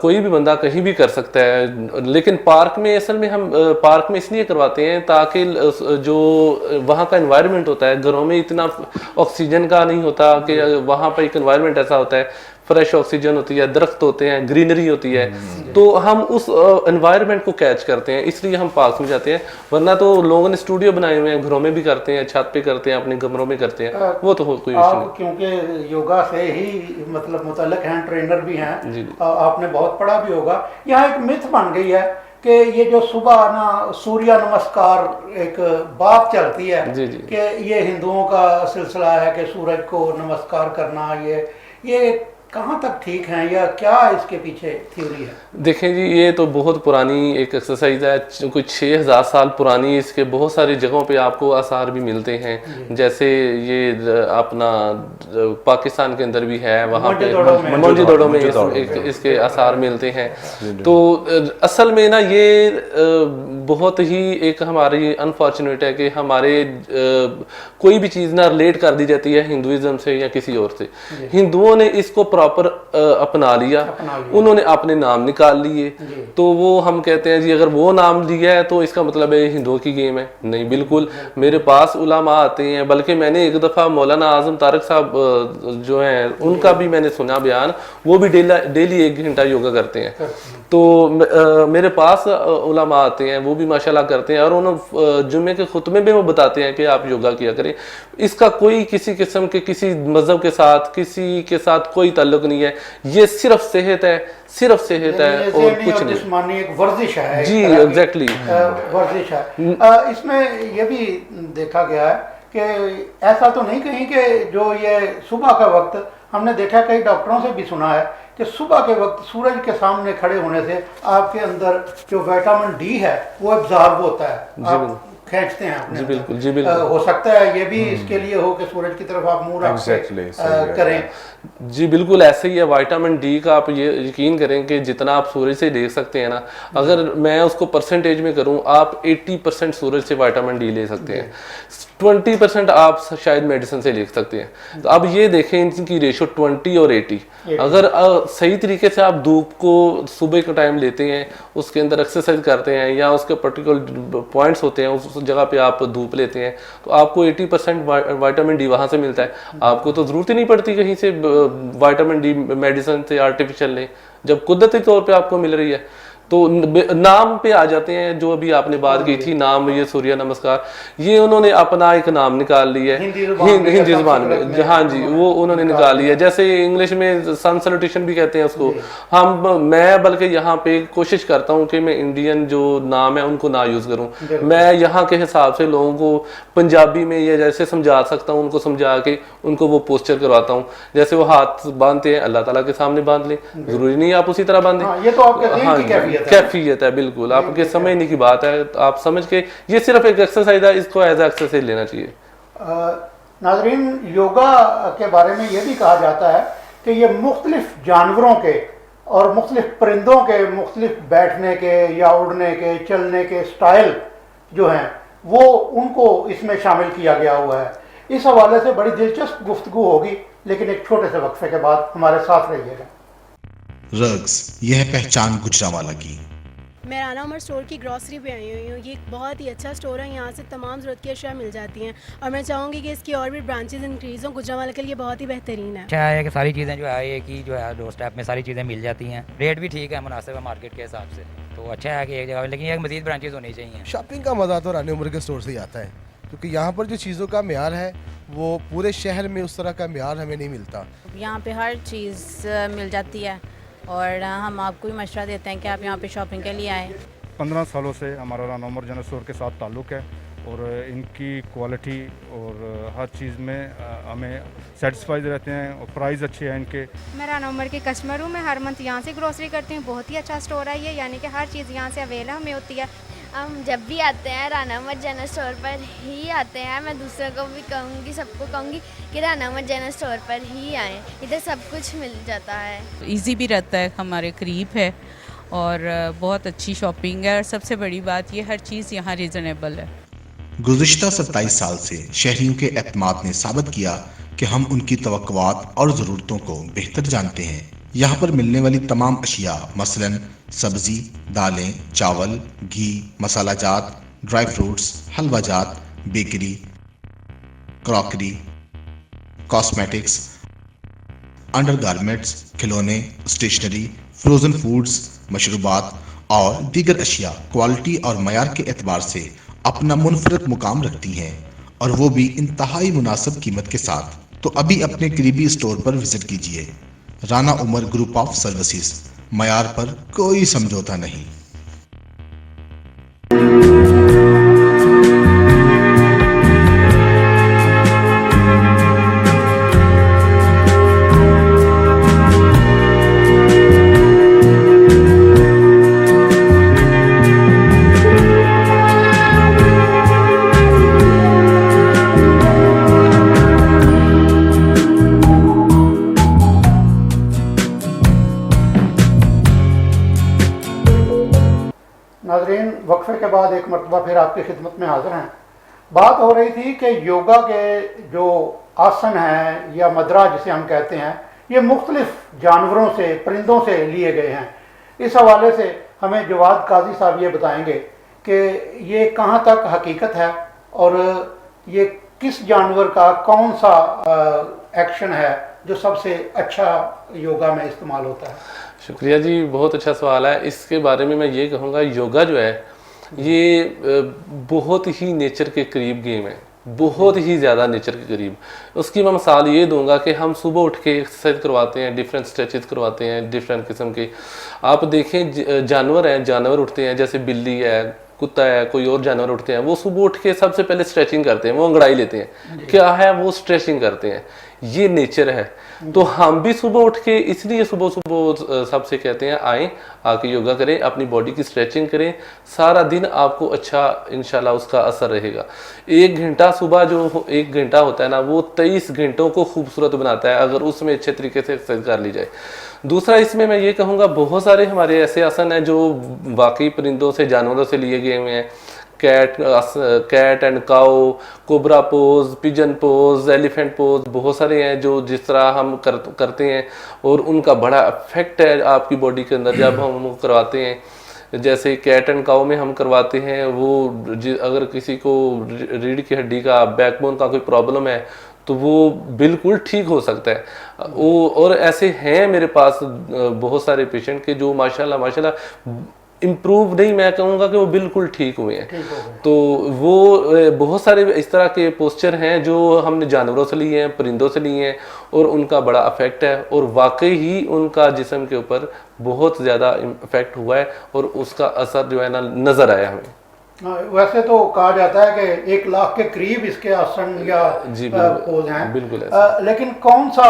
[SPEAKER 3] कोई भी बंदा कहीं भी कर सकता है, लेकिन पार्क में असल में हम पार्क में इसलिए करवाते हैं ताकि जो वहाँ का एनवायरनमेंट होता है, घरों में इतना ऑक्सीजन का नहीं होता, कि वहाँ पर एक एनवायरनमेंट ऐसा होता है, फ्रेश ऑक्सीजन होती है, दरख्त होते हैं, ग्रीनरी होती है, तो हम उस एनवायरनमेंट को कैच करते हैं, इसलिए हम पार्क में जाते हैं। वरना तो लोगों ने स्टूडियो बनाए हुए हैं, घरों में भी करते हैं, छत पे करते हैं, अपने कमरों में करते हैं, वो तो कोई इशू नहीं।
[SPEAKER 1] क्योंकि योगा से ही मतलब मुतल्लिक हैं, ट्रेनर भी हैं, आपने बहुत पढ़ा भी होगा। यहाँ एक मिथ बन गई है कि ये जो सुबह ना सूर्य नमस्कार एक बात चलती है कि ये हिंदुओं का सिलसिला है कि सूरज को नमस्कार करना, ये कहाँ तक ठीक है या क्या इसके पीछे थ्योरी है?
[SPEAKER 3] देखें जी, ये तो बहुत पुरानी एक एक्सरसाइज है, कुछ 6000 साल पुरानी। इसके बहुत सारी जगहों पे आपको आसार भी मिलते हैं, जैसे ये अपना पाकिस्तान के अंदर भी है, वहाँ पे मोंजेदोड़ो में इसके आसार मिलते हैं। तो असल में ना ये बहुत ही एक हमारी अनफॉर्चुनेट है कि हमारे कोई भी चीज़ ना रिलेट कर दी जाती है हिंदुइज्म से या किसी और से। हिंदुओं ने इसको प्रॉपर अपना लिया, उन्होंने अपने नाम निकाल लिए, तो वो हम कहते हैं जी अगर वो नाम लिया है तो इसका मतलब है हिंदुओं की गेम है। नहीं, बिल्कुल। मेरे पास उलामा आते हैं, बल्कि मैंने एक दफ़ा मौलाना आजम तारक साहब जो हैं उनका भी मैंने सुना बयान, वो भी डेली 1 घंटा योगा करते हैं। तो मेरे पास उलामा आते हैं, वो भी माशाल्लाह करते हैं, और उन्होंने जुम्मे के खुतबे में वो बताते हैं कि आप योगा किया करें। इसका कोई किसी किस्म के किसी मज़हब के साथ, किसी के साथ कोई ताल्लुक नहीं है, ये सिर्फ सेहत है, सिर्फ सेहत है और कुछ नहीं।
[SPEAKER 1] जिस्मानी एक वर्जिश है,
[SPEAKER 3] जी एग्जैक्टली
[SPEAKER 1] वर्जिश है। इसमें ये भी देखा गया है कि ऐसा तो नहीं कहीं कि जो ये सुबह का वक्त, हमने देखा कई डॉक्टरों से भी सुना है कि सुबह के वक्त सूरज के सामने खड़े होने से आपके अंदर जो विटामिन डी है वो एब्जॉर्ब होता है, आप खींचते हैं अपने।
[SPEAKER 3] जी बिल्कुल, जी बिल्कुल।
[SPEAKER 1] हो सकता है ये भी इसके लिए हो कि सूरज की तरफ आप मुंह रख के करें।
[SPEAKER 3] जी बिल्कुल ऐसे ही है। विटामिन डी का आप ये यकीन करें कि जितना आप सूरज से देख सकते हैं ना, अगर मैं उसको परसेंटेज में करूं, आप 80% सूरज से विटामिन डी ले सकते हैं, 20% आप शायद मेडिसिन से ले सकते हैं। तो अब ये देखें इनकी रेशो 20 और 80। अगर सही तरीके से आप धूप को सुबह के टाइम लेते हैं, उसके अंदर एक्सरसाइज करते हैं या उसके पर्टिकुलर पॉइंट्स होते हैं, उस जगह पे आप धूप लेते हैं, तो आपको 80% विटामिन डी वहाँ से मिलता है। आपको तो ज़रूरत ही नहीं पड़ती कहीं से विटामिन डी मेडिसिन से आर्टिफिशियल लें, जब कुदरती तौर पे आपको मिल रही है। तो नाम पे आ जाते हैं, जो अभी आपने बात की थी नाम, ये सूर्य नमस्कार, ये उन्होंने अपना एक नाम निकाल लिया है हिंदी जुबान में। हाँ जी, वो उन्होंने निकाल लिया। जैसे इंग्लिश में सन सैल्यूटेशन भी कहते हैं उसको। मैं बल्कि यहाँ पे कोशिश करता हूँ कि मैं इंडियन जो नाम है उनको ना यूज़ करूँ। मैं यहाँ के हिसाब से लोगों को पंजाबी में या जैसे समझा सकता हूँ, उनको समझा के उनको वो पोस्चर करवाता हूँ। जैसे वो हाथ बांधते हैं, अल्लाह ताला के सामने बांध लें, जरूरी नहीं आप उसी तरह बांधें।
[SPEAKER 1] ये तो आपके
[SPEAKER 3] कैफियत है, बिल्कुल आपके समझने की बात है। आप समझ के, ये सिर्फ एक एक्सरसाइज है, इसको एज एक्सरसाइज लेना चाहिए।
[SPEAKER 1] नाजरीन, योगा के बारे में ये भी कहा जाता है कि ये मुख्तलिफ जानवरों के और मुख्तलिफ परिंदों के मुख्तलिफ बैठने के या उड़ने के, चलने के स्टाइल जो हैं वो उनको इसमें शामिल किया गया हुआ है। इस हवाले से बड़ी दिलचस्प गुफ्तगू होगी, लेकिन एक छोटे से वक्फे के बाद हमारे साथ रहिएगा।
[SPEAKER 4] रग्स, यह है पहचान गुजरांवाला की।
[SPEAKER 5] मैं राना उमर स्टोर की ग्रॉसरी पे आई हुई हूँ। ये एक बहुत ही अच्छा स्टोर है, यहाँ से तमाम ज़रूरत की अशिया मिल जाती हैं और मैं चाहूँगी कि इसकी और भी ब्रांचेज इंक्रीज़ हों। गुजरांवाला के लिए बहुत ही बेहतरीन है।
[SPEAKER 6] अच्छा है कि सारी चीज़ें जो है एक ही जो है डोर स्टेप में सारी चीज़ें मिल जाती हैं, रेट भी ठीक है, मुनासिब है मार्केट के हिसाब से। तो अच्छा है कि एक जगह, लेकिन एक मज़ीद ब्रांचेज होनी चाहिए।
[SPEAKER 7] शॉपिंग का मज़ा तो रानी उमर के स्टोर से ही आता है, क्योंकि यहाँ पर जो चीज़ों का म्यार है वो पूरे शहर में उस तरह का म्यार हमें नहीं मिलता।
[SPEAKER 11] यहाँ पे हर चीज़ मिल जाती है और हम आपको भी मशवरा देते हैं कि आप यहाँ पे शॉपिंग के लिए आएँ।
[SPEAKER 8] 15 सालों से हमारा राना उमर जनरल स्टोर के साथ ताल्लुक़ है और इनकी क्वालिटी और हर चीज़ में हमें सेटिस्फाइड रहते हैं और प्राइस अच्छे हैं इनके।
[SPEAKER 9] मैं राना उमर की कस्टमर हूँ, मैं हर मंथ यहाँ से ग्रोसरी करती हूँ। बहुत ही अच्छा स्टोर है ये, यानी कि हर चीज़ यहाँ से अवेलेबल हमें होती है।
[SPEAKER 10] हम जब भी आते हैं राना उमर जनरल स्टोर पर ही आते हैं। मैं दूसरों को भी कहूँगी, सबको कहूँगी कि राना उमर जनरल स्टोर पर ही आएँ, इधर सब कुछ मिल जाता है।
[SPEAKER 11] इजी भी रहता है, हमारे करीब है और बहुत अच्छी शॉपिंग है और सबसे बड़ी बात ये हर चीज़ यहाँ रीज़नेबल है।
[SPEAKER 4] गुज़िश्ता 27 साल से शहरियों के एतमाद ने साबित किया कि हम उनकी तवक्कुआत और ज़रूरतों को बेहतर जानते हैं। यहाँ पर मिलने वाली तमाम अशिया मसलन सब्ज़ी, दालें, चावल, घी, मसाला जात, ड्राई फ्रूट्स, हलवा जात, बेकरी, क्रॉकरी, कॉस्मेटिक्स, अंडरगारमेंट्स, खिलौने, स्टेशनरी, फ्रोज़न फूड्स, मशरूबात और दीगर अशिया क्वालिटी और मयार के एतबार से अपना मुनफरद मुकाम रखती हैं, और वो भी इंतहाई मुनासिब कीमत के साथ। तो अभी अपने करीबी स्टोर पर विजिट कीजिए। Rana Umar group of services, मयार पर कोई समझौता नहीं।
[SPEAKER 1] नाज़रीन, वक्फे के बाद एक मरतबा फिर आपकी खिदमत में हाजिर हैं। बात हो रही थी कि योगा के जो आसन हैं या मदरा जिसे हम कहते हैं, ये मुख्तलिफ जानवरों से, परिंदों से लिए गए हैं। इस हवाले से हमें जवाद काजी साहब ये बताएंगे कि ये कहाँ तक हकीकत है और ये किस जानवर का कौन सा एक्शन है जो सबसे अच्छा योगा में इस्तेमाल होता है।
[SPEAKER 3] शुक्रिया जी, बहुत अच्छा सवाल है। इसके बारे में मैं ये कहूँगा, योगा जो है ये बहुत ही नेचर के करीब गेम है। बहुत ही ज़्यादा नेचर के करीब। उसकी मैं मिसाल ये दूंगा कि हम सुबह उठ के एक्सरसाइज करवाते हैं, डिफरेंट स्ट्रेचेस करवाते हैं डिफरेंट किस्म के। आप देखें जानवर हैं, जानवर उठते हैं, जैसे बिल्ली है, कुत्ता है, कोई और जानवर उठते हैं, वो सुबह उठ के सबसे पहले स्ट्रेचिंग करते हैं, वो अंगड़ाई लेते हैं। क्या है वो स्ट्रेचिंग करते हैं, ये नेचर है। तो हम भी सुबह उठ के इसलिए सुबह सुबह सबसे कहते हैं आएँ, आके योगा करें, अपनी बॉडी की स्ट्रेचिंग करें, सारा दिन आपको अच्छा इंशाल्लाह उसका असर रहेगा। 1 घंटा सुबह जो 1 घंटा होता है ना, वो 23 घंटों को खूबसूरत बनाता है अगर उसमें अच्छे तरीके से एक्सरसाइज कर ली जाए। दूसरा इसमें मैं ये कहूँगा, बहुत सारे हमारे ऐसे आसन हैं जो वाकई परिंदों से, जानवरों से लिए गए हुए हैं। Cat and cow, cobra pose, pigeon pose, elephant pose, बहुत सारे हैं जो जिस तरह हम करते हैं और उनका बड़ा इफेक्ट है आपकी बॉडी के अंदर जब हम उनको करवाते हैं। जैसे कैट एंड काउ में हम करवाते हैं, वो अगर किसी को रीढ़ की हड्डी का, बैकबोन का कोई प्रॉब्लम है तो वो बिल्कुल ठीक हो सकता है। वो और ऐसे हैं मेरे पास बहुत सारे पेशेंट के जो माशाल्लाह इम्प्रूव नहीं, मैं कहूँगा कि वो बिल्कुल ठीक हुए हैं। तो वो बहुत सारे इस तरह के पोस्चर हैं जो हमने जानवरों से लिए हैं, परिंदों से लिए हैं और उनका बड़ा अफेक्ट है और वाकई ही उनका जिस्म के ऊपर बहुत ज़्यादा इफेक्ट हुआ है और उसका असर जो है ना नज़र आया हमें।
[SPEAKER 1] वैसे तो कहा जाता है कि 1 लाख के करीब इसके आसन या पोज हैं,
[SPEAKER 3] बिल्कुल
[SPEAKER 1] लेकिन कौन सा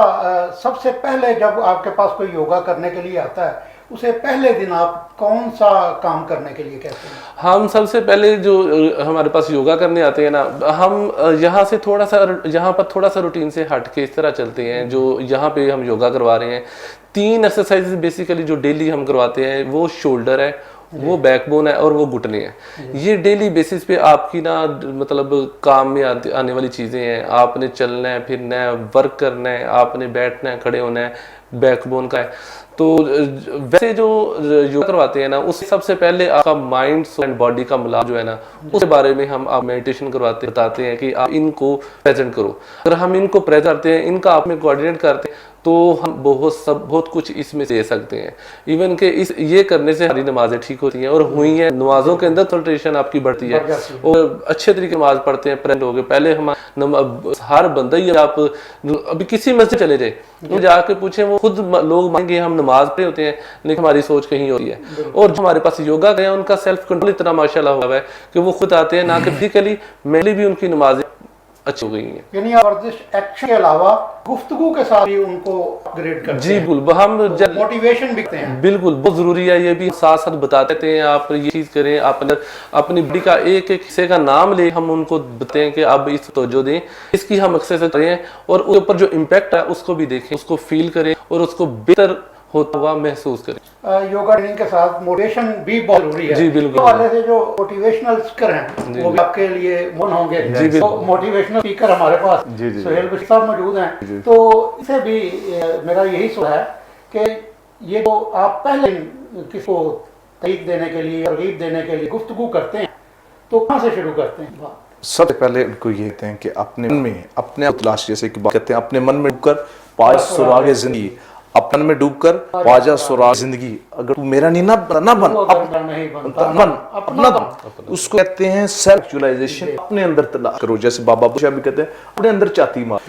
[SPEAKER 1] सबसे पहले जब आपके पास कोई योगा करने के लिए आता है, उसे पहले दिन आप कौन सा काम करने के लिए कहते हैं?
[SPEAKER 3] हम सबसे पहले जो हमारे पास योगा करने आते हैं ना, हम यहाँ से थोड़ा सा रूटीन से हट के इस तरह चलते हैं। जो यहाँ पे हम योगा करवा रहे हैं, 3 एक्सरसाइज बेसिकली जो डेली हम करवाते हैं, वो शोल्डर है, वो बैकबोन है और वो घुटने हैं। ये डेली बेसिस पे आपकी ना मतलब काम में आने वाली चीज़ें हैं। आपने चलना है, फिरना है, वर्क करना है, आपने बैठना है, खड़े होना है, बैकबोन का है। तो वैसे जो योगा करवाते हैं ना, उससे सबसे पहले आपका माइंड एंड बॉडी का मिलाप जो है ना, उसके बारे में हम आप मेडिटेशन बताते हैं कि आप इनको प्रेजेंट करो। अगर हम इनको प्रेजेंट करते हैं, इनका आप में कोऑर्डिनेट करते हैं, तो हम बहुत कुछ इसमें दे सकते हैं। इवन के ये करने से हमारी नमाजें ठीक होती हैं और हुई हैं। नमाजों के अंदर कंसंट्रेशन आपकी बढ़ती है और अच्छे तरीके नमाज पढ़ते हैं, प्रेजेंट हो गए। पहले हम हर बंदा ही, आप अभी किसी मस्जिद चले जाए, वो जाके पूछे, वो खुद लोग मांगे हम नमाज पढ़े होते हैं, लेकिन हमारी सोच कहीं होती है। और जो हमारे पास योगा गया, उनका सेल्फ कंट्रोल इतना माशाल्लाह हुआ है कि वो खुद आते हैं, ना कि फिजिकली मेंटली भी उनकी नमाजें अच्छी हो गई हैं।
[SPEAKER 1] यानी वर्जिश एक्शन के अलावा गुफ्तगू के साथ ही उनको अपग्रेड करते हैं।
[SPEAKER 3] जी बिल्कुल, हम
[SPEAKER 1] मोटिवेशन भी करते हैं।
[SPEAKER 3] बिल्कुल, बहुत जरूरी है। ये भी साथ साथ बताते हैं, आप ये चीज करें, आप अपनी बॉडी का एक हिस्से का नाम ले, हम उनको बताते हैं कि अब इस तवज्जो दें, इसकी हम एक्सरसाइज करें और उसके ऊपर जो इम्पैक्ट है उसको भी देखें, उसको फील करें और उसको बेहतर होता हुआ महसूस करें।
[SPEAKER 1] योगा ट्रेनिंग के साथ मोटिवेशन भी बहुत जरूरी है।
[SPEAKER 3] जी बिल्कुल।
[SPEAKER 1] तो वाले से जो मोटिवेशनल स्पीकर हैं, वो भी आपके लिए मन होंगे। तो मोटिवेशनल स्पीकर हमारे पास सुहेल बशीर साहब मौजूद हैं। तो इसे भी मेरा यही सवाल है कि ये तो आप पहले किसको तईद देने के लिए, तरगीब देने के लिए गुफ्तगू करते हैं, तो कहाँ से शुरू करते हैं?
[SPEAKER 2] सबसे पहले उनको ये कहते हैं कि अपने मन में अपने तलाश, जैसे कि बात कहते हैं, अपने मन में डूबकर पाज सुरागे जिंदगी, अपने मन में डूबकर पाजा सुराग जिंदगी। अगर तू मेरा नहीं ना बन अपना बन, उसको कहते हैं सेल्फ एक्चुअलाइजेशन। अपने अंदर तलाश करो, जैसे बाबा बुशा भी कहते हैं, अपने अंदर चाहती मार।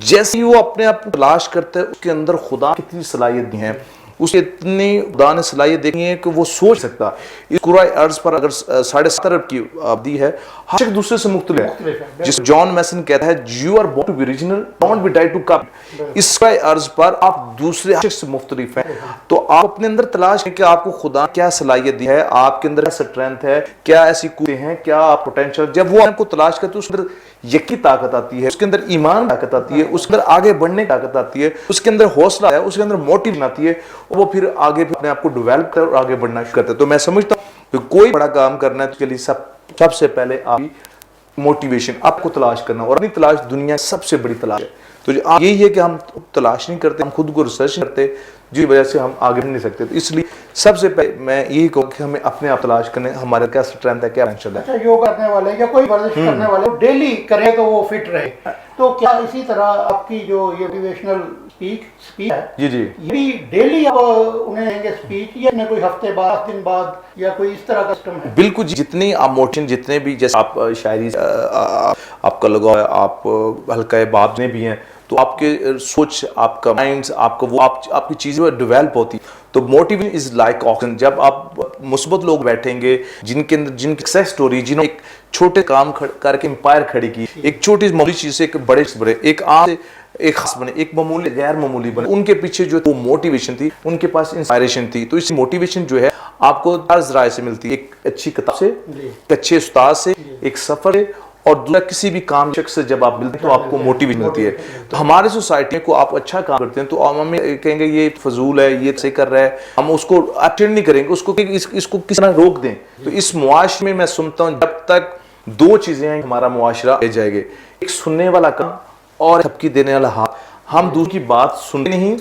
[SPEAKER 2] जैसे ही वो अपने आप को तलाश करते हैं, उसके अंदर खुदा कितनी सलाहियत दी है, उसे इतनी खुदा ने सलाहियत देखी है कि वो सोच सकता। इस कुराए अर्ज पर अगर 7.5 अरब की आबादी है, हर एक दूसरे से मुख्तलिफ है। जिस जॉन मैसन कहता है, you are born to be original, don't be die to copy. इस कुराए अर्ज पर आप दूसरे हर से मुख्तलिफ हैं। तो आप अपने अंदर तलाश करें कि आपको खुदा क्या सलाहियत दी है, आपके अंदर क्या स्ट्रेंथ है, क्या ऐसी कुतें हैं, क्या आप पोटेंशियल। जब वो आपको तलाश करते हैं, उसके अंदर यकीन ताकत आती है, उसके अंदर ईमान ताकत आती है, उसके अंदर आगे बढ़ने की ताकत आती है, उसके अंदर हौसला है, उसके अंदर मोटिव आती है, वो फिर आगे अपने आप को डेवलप करते और आगे बढ़ना शुरू करते हैं। तो मैं समझता हूँ कि कोई बड़ा काम करना है, उसके लिए सबसे पहले आप मोटिवेशन आपको तलाश करना, और अपनी तलाश दुनिया की सबसे बड़ी तलाश है। तो यही है कि हम तलाश नहीं करते, हम खुद को रिसर्च करते, जिस वजह से हम आगे बढ़ नहीं सकते। तो इसलिए सबसे पहले मैं यही कहूँ कि हमें अपने आप तलाश करने, हमारा क्या स्ट्रेंथ है, क्या पोटेंशियल है।
[SPEAKER 1] अच्छा, योग करने वाले या कोई वर्जिश करने वाले डेली करे तो वो फिट रहे, तो क्या इसी तरह आपकी जो ये मोटिवेशनल स्पीच है
[SPEAKER 2] जी जी
[SPEAKER 1] ये भी डेली आप उन्हें देंगे स्पीच या कोई हफ्ते बाद दिन बाद या कोई इस तरह का सिस्टम है?
[SPEAKER 2] बिल्कुल जी, जितनी आप मोशन जितने भी जैसे आप शायरी आपका लगा है, आप हल्का बाब में भी हैं, तो आपके सोच, आपका माइंड, आपका वो आपकी चीज़ें डेवलप होती। तो मोटिवेशन इज लाइक ऑक्सीजन। जब आप मुस्बत लोग बैठेंगे जिनके अंदर जिनकी सक्सेस स्टोरी, जिन्होंने एक छोटे काम करके एम्पायर खड़ी की, एक छोटी मामूली चीज़ से एक बड़े से बड़े, एक आम से एक खास बने, एक मामूली गैर मामूली बने, उनके पीछे जो वो मोटिवेशन थी, उनके पास इंस्पायरेशन थी। तो इस मोटिवेशन जो है आपको हर राय से मिलती है, एक अच्छी किताब से, एक अच्छे उस्ताद से, एक सफर से, और दूसरा किसी भी काम शख्स से जब आप मिलते हैं तो आपको मोटिवेशन मिलती है। तो हमारे सोसाइटी को आप अच्छा काम करते हैं तो हम हमें कहेंगे ये फजूल है, ये सही कर रहा है, हम उसको अटेंड नहीं करेंगे, उसको इसको किस तरह रोक दें। तो इस मुआशरे में मैं सुनता हूँ जब तक दो चीजें हैं हमारा मुआशरा ले जाएंगे, एक सुनने वाला काम और सबकी देने वाला हाथ। हम दूसरों की बात सुनते नहीं,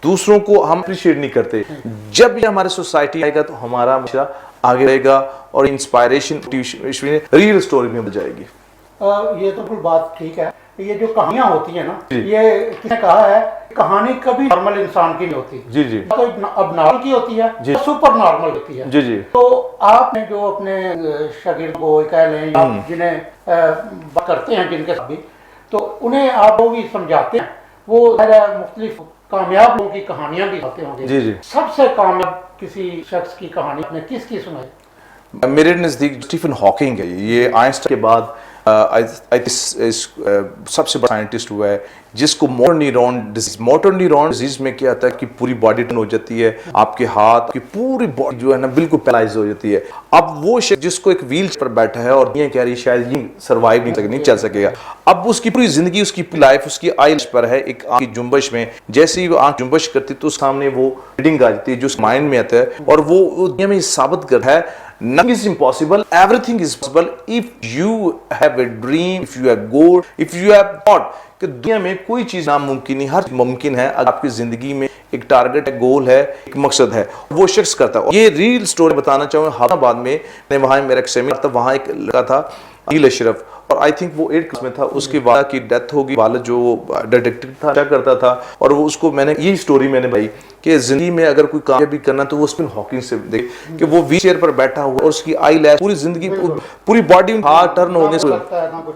[SPEAKER 2] दूसरों को हम अप्रिशिएट नहीं करते। जब ये हमारे सोसाइटी आएगा तो हमारा मुआशरा आगे रहेगा और इंस्पायरेशन रियल स्टोरी में बन जाएगी।
[SPEAKER 1] ये तो बिल्कुल बात ठीक है। ये जो कहानियां होती है ना, ये किसने कहा है, कहानी कभी नॉर्मल इंसान की नहीं होती
[SPEAKER 2] जी जी,
[SPEAKER 1] तो अब नॉर्मल की होती है जी, सुपर नॉर्मल होती है
[SPEAKER 2] जी जी।
[SPEAKER 1] तो आपने जो अपने शागिर्द को कह लें, आप जिन्हें बात करते हैं जिनके साथ भी, तो उन्हें आप वो भी समझाते हैं, वो मुख्तलिफ कामयाब लोगों की कहानियां भी आते होंगे
[SPEAKER 2] जी जी।
[SPEAKER 1] सबसे कामयाब किसी शख्स की कहानी आपने किसकी सुनाई?
[SPEAKER 2] मेरे नज़दीक स्टीफन हॉकिंग है। ये आइंस्टाइन के बाद सबसे बड़ा साइंटिस्ट हुआ है जिसको मोटर न्यूरॉन डिजीज में क्या आता है कि पूरी बॉडी टर्न हो जाती है, आपके हाथ की पूरी बॉडी जो है ना बिल्कुल पैरालाइज हो जाती है। अब वो शख्स जिसको एक व्हील पर बैठा है और ये कह रही शायद ये सर्वाइव नहीं चल सकेगा, अब उसकी पूरी जिंदगी, उसकी लाइफ उसकी आइल्स पर है। एक आंख की जुम्बश में जैसे ही वो आंख जुम्बश करती है तो सामने वो रीडिंग आ जाती है जो माइंड में आता है और वो दुनिया में साबित करता है nothing is impossible, everything is possible if you have a dream, if you have goal, if you have thought कि दुनिया में कोई चीज नामुमकिन नहीं, हर मुमकिन है अगर आपकी जिंदगी में एक टारगेट है, गोल है, एक मकसद है, वो शख्स करता है। ये रियल स्टोरी बताना चाहूँगा। हैदराबाद में वहाँ मेरा एक सेमिनार था, वहाँ एक लड़का था अकील अशरफ, और आई थिंक वो 8 क्लास में था, उसकी वाला की डेथ होगी। वाला जो डिटेक्टिव था क्या करता था, और वो उसको मैंने यही स्टोरी मैंने भाई कि जिंदगी में अगर कोई कामयाबी करना तो वो स्टीफन हॉकिंग से देखे कि वो व्हील चेयर पर बैठा हुआ और उसकी आई लैश पूरी जिंदगी पूरी बॉडी हाथ टर्न हो गए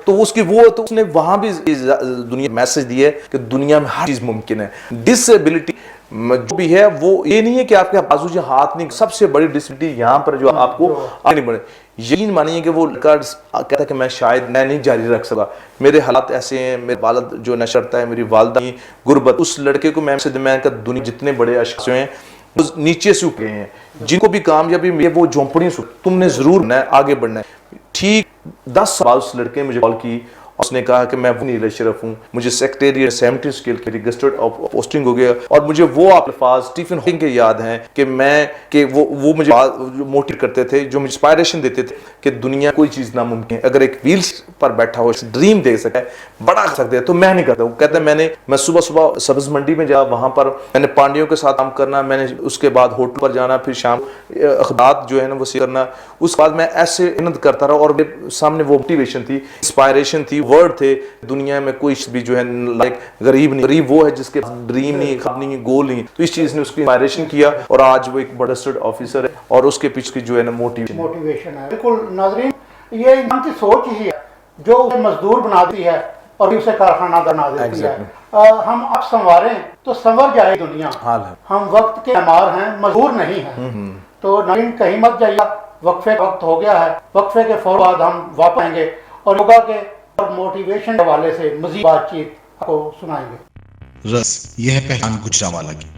[SPEAKER 2] तो उसकी वो तो उसने वहां भी दुनिया मैसेज दिया है कि दुनिया में हर चीज मुमकिन है। डिसेबिलिटी जो भी है वो ये नहीं है कि आपके बाजू से हाथ नहीं, सबसे बड़ी डिसेबिलिटी यहाँ पर जो आपको आगे नहीं बढ़े। यकीन मानिए कि वो लड़का कहता है कि मैं नहीं जारी रख सका, मेरे हालात ऐसे हैं, मेरे वालिद जो नशा करता है, मेरी वालदा की गुर्बत। उस लड़के को मैं का दुनिया जितने बड़े अशख्स हैं वो नीचे से उठ गए हैं, जिनको भी कामयाबी मिले वो झोंपड़ी से तुमने जरूर आगे बढ़ना है। ठीक 10 साल उस लड़के ने मुझे कॉल की, उसने कहा कि मैं नील अशरफ हूँ, मुझे सेक्रेटरी असेंबली स्किल के रजिस्टर्ड पोस्टिंग हो गया, और मुझे वो अल्फाज स्टीफन हॉकिंग के याद हैं कि वो मुझे मोटिवेट करते थे, जो मुझे इंस्पायरेशन देते थे कि दुनिया कोई चीज़ नामुमकिन है। अगर एक व्हील पर बैठा हो ड्रीम दे सके, बड़ा कर सकते हैं, तो मैं नहीं करता। वो कहते हैं मैं सुबह सुबह सब्ज मंडी में जा, वहाँ पर मैंने पांडियों के साथ काम करना, मैंने उसके बाद होटल पर जाना, फिर शाम अखबार जो है ना वो करना, उसके बाद मैं ऐसे मेहनत करता रहा और मेरे सामने वो मोटिवेशन थी, इंस्पायरेशन थी, वर्ड थे। दुनिया में कोई भी जो है लाइक गरीब नहीं, गरीब वो है जिसके ड्रीम नहीं, ख्वाब नहीं, गोल नहीं। तो इस चीज ने उसकी इंस्पायरेशन किया और आज वो एक बड़ा ऑफिसर है और उसके पीछे की जो है ना मोटिवेशन
[SPEAKER 1] है। बिल्कुल नाज़रीन, ये इंसान की सोच ही है जो उसे मजदूर बना देती है और उसे कारखाना बना देती है। हम अब संवारें तो संवर जाए दुनिया, हम वक्त के हमार हैं, मजदूर नहीं है। तो नाज़रीन कहीं मत जाइए, वक्फे वक्त हो गया है, वक्फे के फौरन बाद हम वापस आएंगे और योगा के और मोटिवेशन के हवाले से मज़ीद बातचीत आपको सुनाएंगे।
[SPEAKER 4] रस यह पहचान गुजरांवाला की।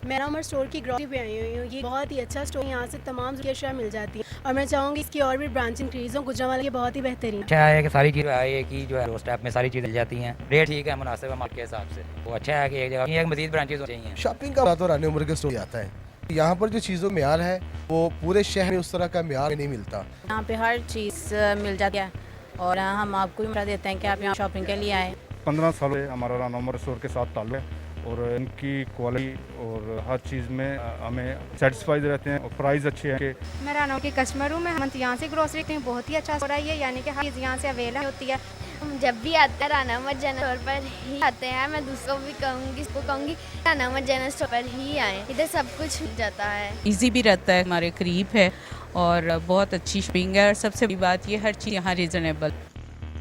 [SPEAKER 5] मैं अमर स्टोर की ग्रॉसरी पे आई हुई हूँ। ये बहुत ही अच्छा स्टोर, यहाँ से तमाम अशिया मिल जाती है और मैं चाहूँगी इसकी और भी ब्रांच इंक्रीज हो। गुजरांवाला ये बहुत ही बेहतरीन
[SPEAKER 6] अच्छा है कि सारी चीज़ें है कि जो है डोर स्टेप में सारी चीज़ें मिल जाती हैं, रेट ठीक है, मुनासिब है मार्केट के हिसाब से। वो अच्छा है कि एक जगह मज़ीद ब्रांचेज हो चाहिए।
[SPEAKER 7] शॉपिंग का बात और आने उम्र के स्टोर आता है, यहाँ पर जो चीज़ों मेयार है वो पूरे शहर में उस तरह का मेयार नहीं मिलता।
[SPEAKER 12] यहाँ पे हर चीज़ मिल जाती है और हम आपको भी मशवरा देते हैं कि आप यहाँ शॉपिंग के लिए आएँ।
[SPEAKER 8] 15 साल से हमारा राना उमर स्टोर के साथ ताल्लुक है और इनकी क्वालिटी और हर चीज़ में हमें सेटिस्फाइड रहते हैं और प्राइस अच्छे हैं।
[SPEAKER 9] मैं राना की कस्टमर हूँ, मैं यहाँ से ग्रोसरी की बहुत ही अच्छा हो रहा है, यानी कि हर चीज़ यहाँ से अवेलेबल होती है।
[SPEAKER 10] हम जब भी आते हैं राना अहमद जनरल स्टोर पर ही आते हैं। मैं दूसरों को भी कहूँगी राना अहमद जनरल स्टोर पर ही आएँ, इधर सब कुछ मिल जाता है।
[SPEAKER 11] इजी भी रहता है, हमारे करीब है और बहुत अच्छी शॉपिंग है और सबसे बड़ी बात ये हर चीज़ यहाँ रीज़नेबल।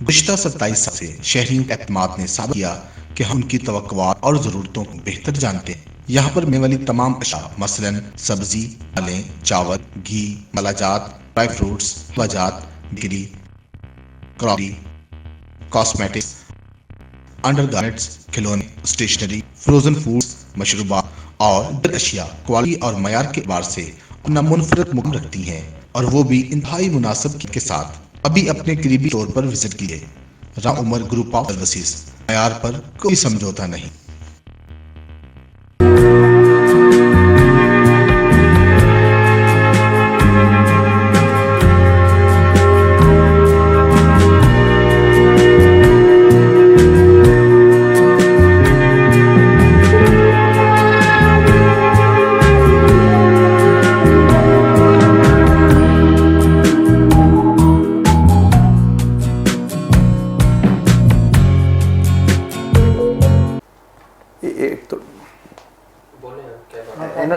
[SPEAKER 4] गुज़िश्ता 27 साल से शहरियों के एतमाद ने साबित किया कि हम उनकी तवक्कुआत और ज़रूरतों को बेहतर जानते हैं। यहाँ पर मिलने वाली तमाम अशिया मसलन सब्जी, दालें, चावल, घी, मलाजात, ड्राई फ्रूट्स, हलवाजात, बेकरी, क्रॉकरी, कॉस्मेटिक्स, अंडरगारमेंट्स, खिलौने, स्टेशनरी, फ्रोजन फूड्स, मशरूबात और दर अशिया क्वालिटी और मयार के एतबार से अपना मुनफरद मुकाम रखती हैं और वो भी इंतहाई मुनासिब के साथ। अभी अपने करीबी स्टोर पर विजिट कीजिए। Ram Umar group of services, मयार पर कोई समझौता नहीं।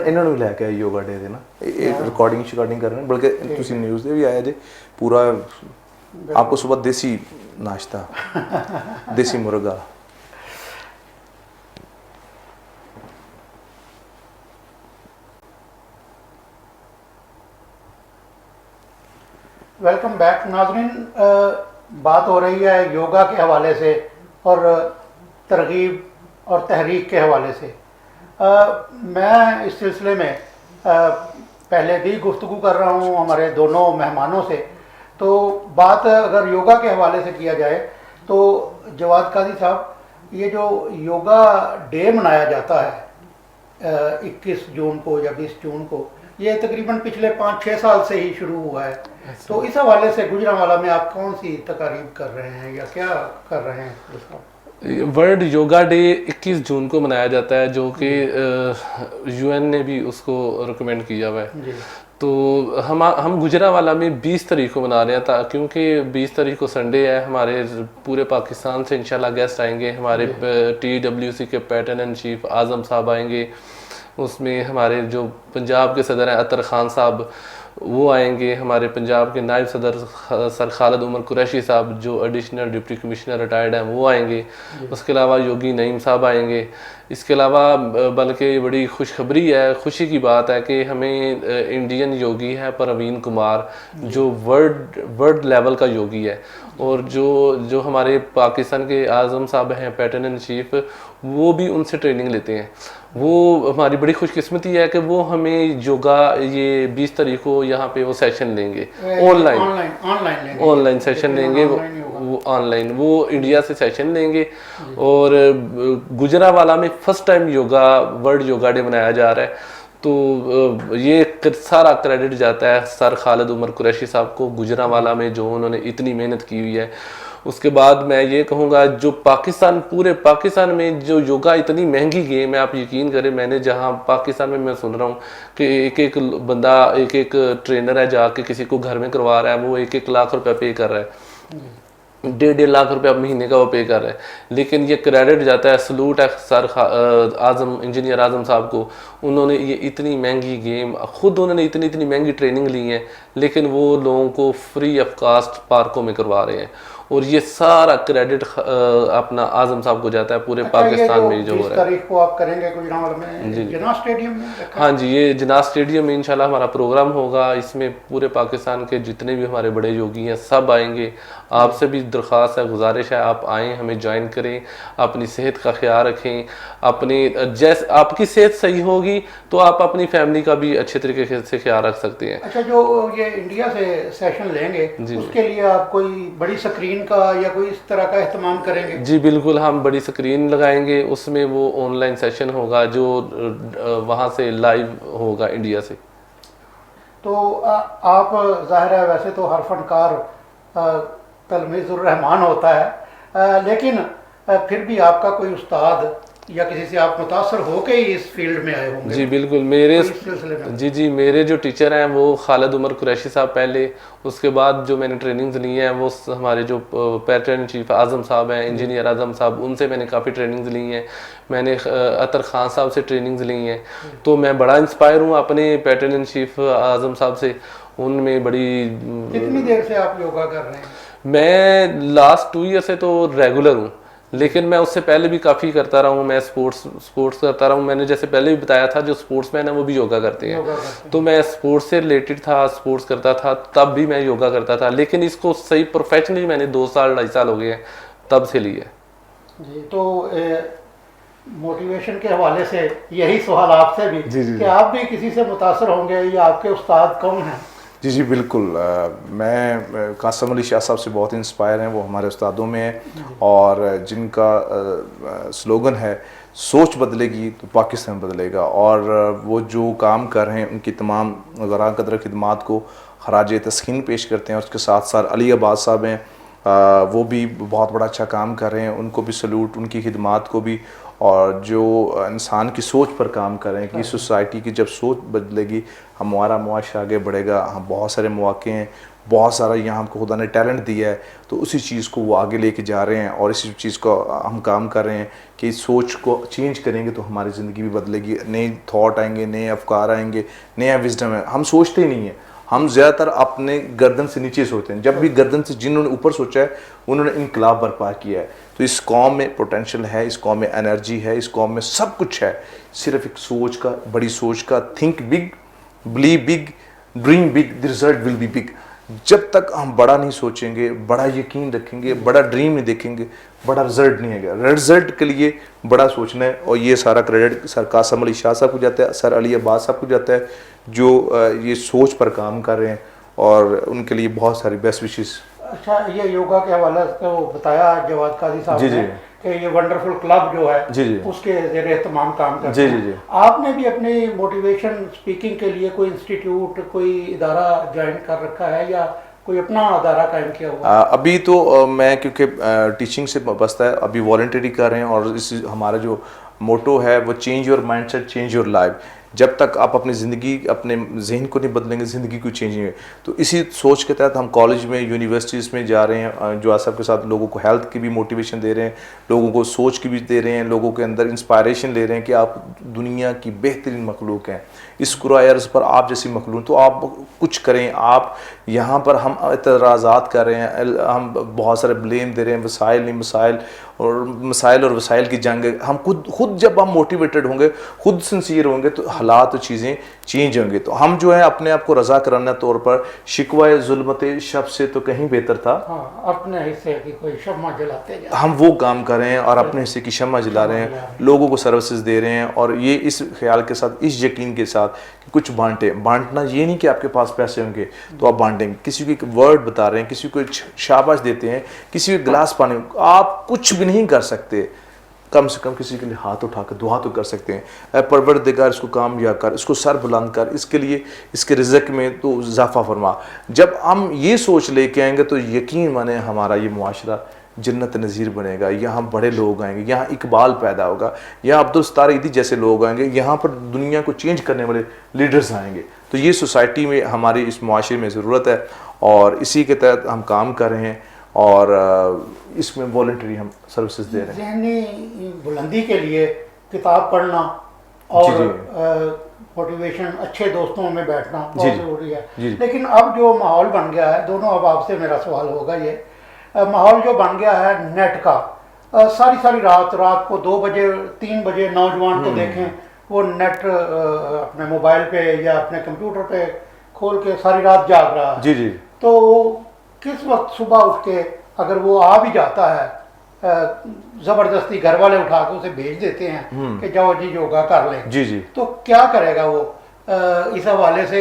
[SPEAKER 2] ਇਹਨਾਂ ਨੂੰ ਲੈ ਕੇ ਆਏ ਯੋਗਾ ਡੇ ਦੇ ਨਾ ਇਹ ਰਿਕਾर्डिंग ਕਰ ਰਹੇ ਨੇ ਬਲਕਿ ਤੁਸੀਂ ਨਿਊਜ਼ ਦੇ ਵੀ ਆਇਆ ਜੇ पूरा आपको सुबह देसी नाश्ता देसी मुर्गा।
[SPEAKER 1] वेलकम बैक नाज़रीन। बात हो रही है योगा के हवाले से और तरगीब और तहरीक के हवाले से। मैं इस सिलसिले में पहले भी गुफ्तगू कर रहा हूँ हमारे दोनों मेहमानों से। तो बात अगर योगा के हवाले से किया जाए तो जवाद काजी साहब, ये जो योगा डे मनाया जाता है 21 जून को या 20 जून को, ये तकरीबन पिछले 5-6 साल से ही शुरू हुआ है। तो इस हवाले से गुजरांवाला में आप कौन सी तकारीब कर रहे हैं या क्या कर रहे हैं?
[SPEAKER 3] वर्ल्ड योगा डे 21 जून को मनाया जाता है, जो कि यूएन ने भी उसको रिकमेंड किया हुआ है। तो हम गुजरांवाला में 20 तारीख को मना रहे हैं क्योंकि 20 तारीख को संडे है। हमारे पूरे पाकिस्तान से इंशाल्लाह गेस्ट आएंगे। हमारे TWC के पैटर्न एंड चीफ आज़म साहब आएंगे, उसमें हमारे जो पंजाब के सदर हैं अतर खान साहब वो आएंगे, हमारे पंजाब के नायब सदर सर खालिद उमर कुरैशी साहब जो एडिशनल डिप्टी कमिश्नर रिटायर्ड हैं वो आएंगे। उसके अलावा योगी नईम साहब आएंगे। इसके अलावा बल्कि बड़ी खुशखबरी है, खुशी की बात है कि हमें इंडियन योगी है परवीन कुमार, जो वर्ल्ड लेवल का योगी है, और जो हमारे पाकिस्तान के आज़म साहब हैं पैटर्न इन चीफ, वो भी उनसे ट्रेनिंग लेते हैं। वो हमारी बड़ी खुशकिस्मती है कि वो हमें योगा ये 20 तारीख को यहाँ पे वो सेशन लेंगे, ऑनलाइन सेशन लेंगे। वो ऑनलाइन वो इंडिया से सेशन लेंगे और गुजरांवाला में first time yoga world yoga day मनाया जा रहा है। तो ये सारा क्रेडिट जाता है सर खालिद उमर कुरैशी साहब को गुजरांवाला में, जो उन्होंने इतनी मेहनत की हुई है। उसके बाद मैं ये कहूँगा जो पूरे पाकिस्तान में जो योगा इतनी महंगी गेम है, आप यकीन करें, मैंने जहाँ पाकिस्तान में मैं सुन रहा हूँ कि एक बंदा एक ट्रेनर है जाके किसी को घर में करवा रहा है, वो 1-1 लाख रुपया पे कर रहा है, 1.5 लाख रुपया महीने का वो पे कर रहा है। लेकिन ये क्रेडिट जाता है, सलूट है सर इंजीनियर आज़म साहब को। उन्होंने ये इतनी महंगी गेम खुद उन्होंने इतनी महंगी ट्रेनिंग ली है, लेकिन वो लोगों को फ्री ऑफ कास्ट पार्कों में करवा रहे हैं। और ये सारा क्रेडिट अपना आज़म साहब को जाता है पूरे पाकिस्तान में जो हो रहा है।
[SPEAKER 1] तारीख को आप करेंगे गुजरांवाला में जिन्ना स्टेडियम में?
[SPEAKER 3] हाँ जी, ये जिन्ना स्टेडियम में इंशाल्लाह हमारा प्रोग्राम होगा। इसमें पूरे पाकिस्तान के जितने भी हमारे बड़े योगी हैं सब आएंगे। आपसे भी दरख्वास्त है, गुजारिश है, आप आएँ, हमें ज्वाइन करें, अपनी सेहत का ख्याल रखें। जैसे आपकी सेहत सही होगी तो आप अपनी फैमिली का भी अच्छे तरीके से ख्याल रख सकते हैं।
[SPEAKER 1] अच्छा, जो ये इंडिया से सेशन लेंगे उसके लिए आप कोई बड़ी स्क्रीन का या कोई इस तरह का इस्तेमाल करेंगे?
[SPEAKER 3] जी बिल्कुल, हम बड़ी स्क्रीन लगाएंगे, उसमें वो ऑनलाइन सेशन होगा जो वहाँ से लाइव होगा इंडिया से।
[SPEAKER 1] तो आप ज़ाहिर है वैसे तो हर फनकार तलमीज़ुर रहमान होता है, लेकिन फिर भी आपका कोई उस्ताद या किसी से आप मुतासर होके ही इस फील्ड में आए होंगे?
[SPEAKER 3] जी बिल्कुल, मेरे
[SPEAKER 1] इस सिलसिले में
[SPEAKER 3] जी मेरे जो टीचर हैं वो खालिद उमर कुरैशी साहब पहले, उसके बाद जो मैंने ट्रेनिंग्स ली हैं वो हमारे जो पैटर्न इन चीफ आज़म साहब हैं, इंजीनियर आज़म साहब, उनसे मैंने काफ़ी ट्रेनिंग्स ली हैं। मैंने अतर खान साहब से ट्रेनिंग्स ली हैं। तो मैं बड़ा इंस्पायर हूँ अपने पैटर्न इन चीफ आज़म साहब से। उनमें बड़ी
[SPEAKER 1] कितनी देर से आप योगा कर रहे हैं?
[SPEAKER 3] मैं लास्ट 2 ईयर से तो रेगुलर हूँ, लेकिन मैं उससे पहले भी काफ़ी करता रहा हूँ। मैं स्पोर्ट्स करता रहा हूँ। मैंने जैसे पहले भी बताया था, जो स्पोर्ट्समैन है वो भी योगा करते हैं। तो मैं स्पोर्ट्स से रिलेटेड था, स्पोर्ट्स करता था, तब भी मैं योगा करता था। लेकिन इसको सही प्रोफेशनली मैंने 2 साल 2.5 साल हो गए हैं तब से लिया
[SPEAKER 1] जी। तो मोटिवेशन के हवाले से यही सवाल आपसे भी कि आप भी किसी से मुतासर होंगे, या आपके उस्ताद कौन हैं?
[SPEAKER 2] जी बिल्कुल। मैं कासम अली शाह साहब से बहुत इंस्पायर हैं। वो हमारे उस्तादों में हैं और जिनका स्लोगन है सोच बदलेगी तो पाकिस्तान बदलेगा। और वो जो काम कर रहे हैं उनकी तमाम ज़रा कदर खिदमात को खराज तस्खीन पेश करते हैं। और उसके साथ साथ अली अब्बास साहब हैं, वो भी बहुत बड़ा अच्छा काम कर रहे हैं, उनको भी सल्यूट, उनकी खिदमात को भी। और जो इंसान की सोच पर काम कर रहे हैं कि सोसाइटी की जब सोच बदलेगी हमारा मुआशरा आगे बढ़ेगा। हम बहुत सारे मौके हैं, बहुत सारा यहाँ हमको खुदा ने टैलेंट दिया है, तो उसी चीज़ को वो आगे लेके जा रहे हैं। और इसी चीज़ को हम काम कर रहे हैं कि इस सोच को चेंज करेंगे तो हमारी ज़िंदगी भी बदलेगी। नए थॉट आएंगे, नए अफकार आएंगे, नया विजडम है। हम सोचते ही नहीं हैं, हम ज़्यादातर अपने गर्दन से नीचे सोचते हैं। जब भी गर्दन से जिन्होंने ऊपर सोचा है उन्होंने इनकलाब बर्पा किया है। तो इस कौम में पोटेंशियल है, इस कौम में एनर्जी है, इस कौम में सब कुछ है। सिर्फ एक सोच का, बड़ी सोच का, think big, believe big, dream big, the result will be big. जब तक हम बड़ा नहीं सोचेंगे, बड़ा यकीन रखेंगे, बड़ा ड्रीम नहीं देखेंगे, बड़ा रिजल्ट नहीं आएगा। रिजल्ट के लिए बड़ा सोचना है। और ये सारा क्रेडिट सर कासम अली शाह साहब को जाता है, सर अली अब्बास साहब को जाता है, जो ये सोच पर काम कर रहे हैं। और उनके लिए बहुत सारी बेस्ट विशेस।
[SPEAKER 1] अच्छा, ये योगा के हवाले से वो बताया जवाद काजी साहब ने कि ये वंडरफुल क्लब जो है उसके ज़ेरे तमाम काम करते हैं। आपने भी अपनी मोटिवेशन स्पीकिंग के लिए कोई इंस्टीट्यूट, कोई इदारा ज्वाइन कर रखा है या कोई अपना अदारा कायम किया हुआ?
[SPEAKER 2] अभी तो मैं क्योंकि टीचिंग से बसता है, अभी वॉलंटरी कर रहे हैं। और इस हमारा जो मोटो है वो change your mindset, change your life. जब तक आप अपनी ज़िंदगी, अपने जहन को नहीं बदलेंगे, ज़िंदगी को चेंज नहीं है। तो इसी सोच के तहत हम कॉलेज में, यूनिवर्सिटीज़ में जा रहे हैं, जो आसफ के साथ लोगों को हेल्थ की भी मोटिवेशन दे रहे हैं, लोगों को सोच की भी दे रहे हैं, लोगों के अंदर इंस्पायरेशन ले रहे हैं कि आप दुनिया की बेहतरीन मखलूक हैं। इस कुराए अर्ज़ पर आप जैसी मखलूक, तो आप कुछ करें। आप यहाँ पर हम एतराज़ात कर रहे हैं, हम बहुत सारे ब्लेम दे रहे हैं, वसाइल नहीं मसाइल, और मसाइल और वसाइल की जंग है। हम खुद जब हम मोटिवेटेड होंगे, खुद सिंसियर होंगे, तो हालात, चीज़ें चेंज होंगे। तो हम जो है अपने आप को रज़ा कराना तौर पर शिकवा जुल्मत शब से तो कहीं बेहतर था।
[SPEAKER 1] अपने हिस्से की कोई शम्मा जलाते हैं,
[SPEAKER 2] हम वो काम कर रहे हैं और अपने हिस्से की शम्मा जला रहे हैं, लोगों को सर्विसेज दे रहे हैं। और ये इस ख्याल के साथ, इस यकीन के साथ कि कुछ बांटना ये नहीं कि आपके पास पैसे होंगे तो आप बांटेंगे। किसी को एक वर्ड बता रहे हैं, किसी को शाबाश देते हैं, किसी को गिलास पानी, आप कुछ भी नहीं कर सकते, कम से कम किसी के लिए हाथ उठाकर दुआ तो कर सकते हैं। परवरदिगार इसको कामयाब कर, इसको सर बुलंद कर, इसके लिए, इसके रिज़्क में तो इजाफा फरमा। जब हम ये सोच लेके आएंगे तो यकीन माने हमारा ये मुआशरा जन्नत नज़ीर बनेगा। यहाँ बड़े लोग आएंगे, यहाँ इकबाल पैदा होगा, यहाँ अब्दुल सत्तार ईदी जैसे लोग आएंगे, यहाँ पर दुनिया को चेंज करने वाले लीडर्स आएंगे। तो ये सोसाइटी में, हमारी इस मुआशरे में ज़रूरत है और इसी के तहत हम काम कर रहे हैं। और इसमें वॉलंटरी हम सर्विसेज दे रहे हैं।
[SPEAKER 1] ज़हनी बुलंदी के लिए किताब पढ़ना और मोटिवेशन, अच्छे दोस्तों में बैठना बहुत ज़रूरी है। लेकिन अब जो माहौल बन गया है, दोनों अब आपसे मेरा सवाल होगा, ये माहौल जो बन गया है नेट का, सारी रात को 2 बजे 3 बजे नौजवान को देखें वो नेट अपने मोबाइल पे या अपने कंप्यूटर पे खोल के सारी रात जाग रहा है। तो किस वक्त सुबह उठ के अगर वो आ भी जाता है, ज़बरदस्ती घर वाले उठा के उसे भेज देते हैं कि जाओ जी योगा कर लें, तो क्या करेगा वो? इस हवाले से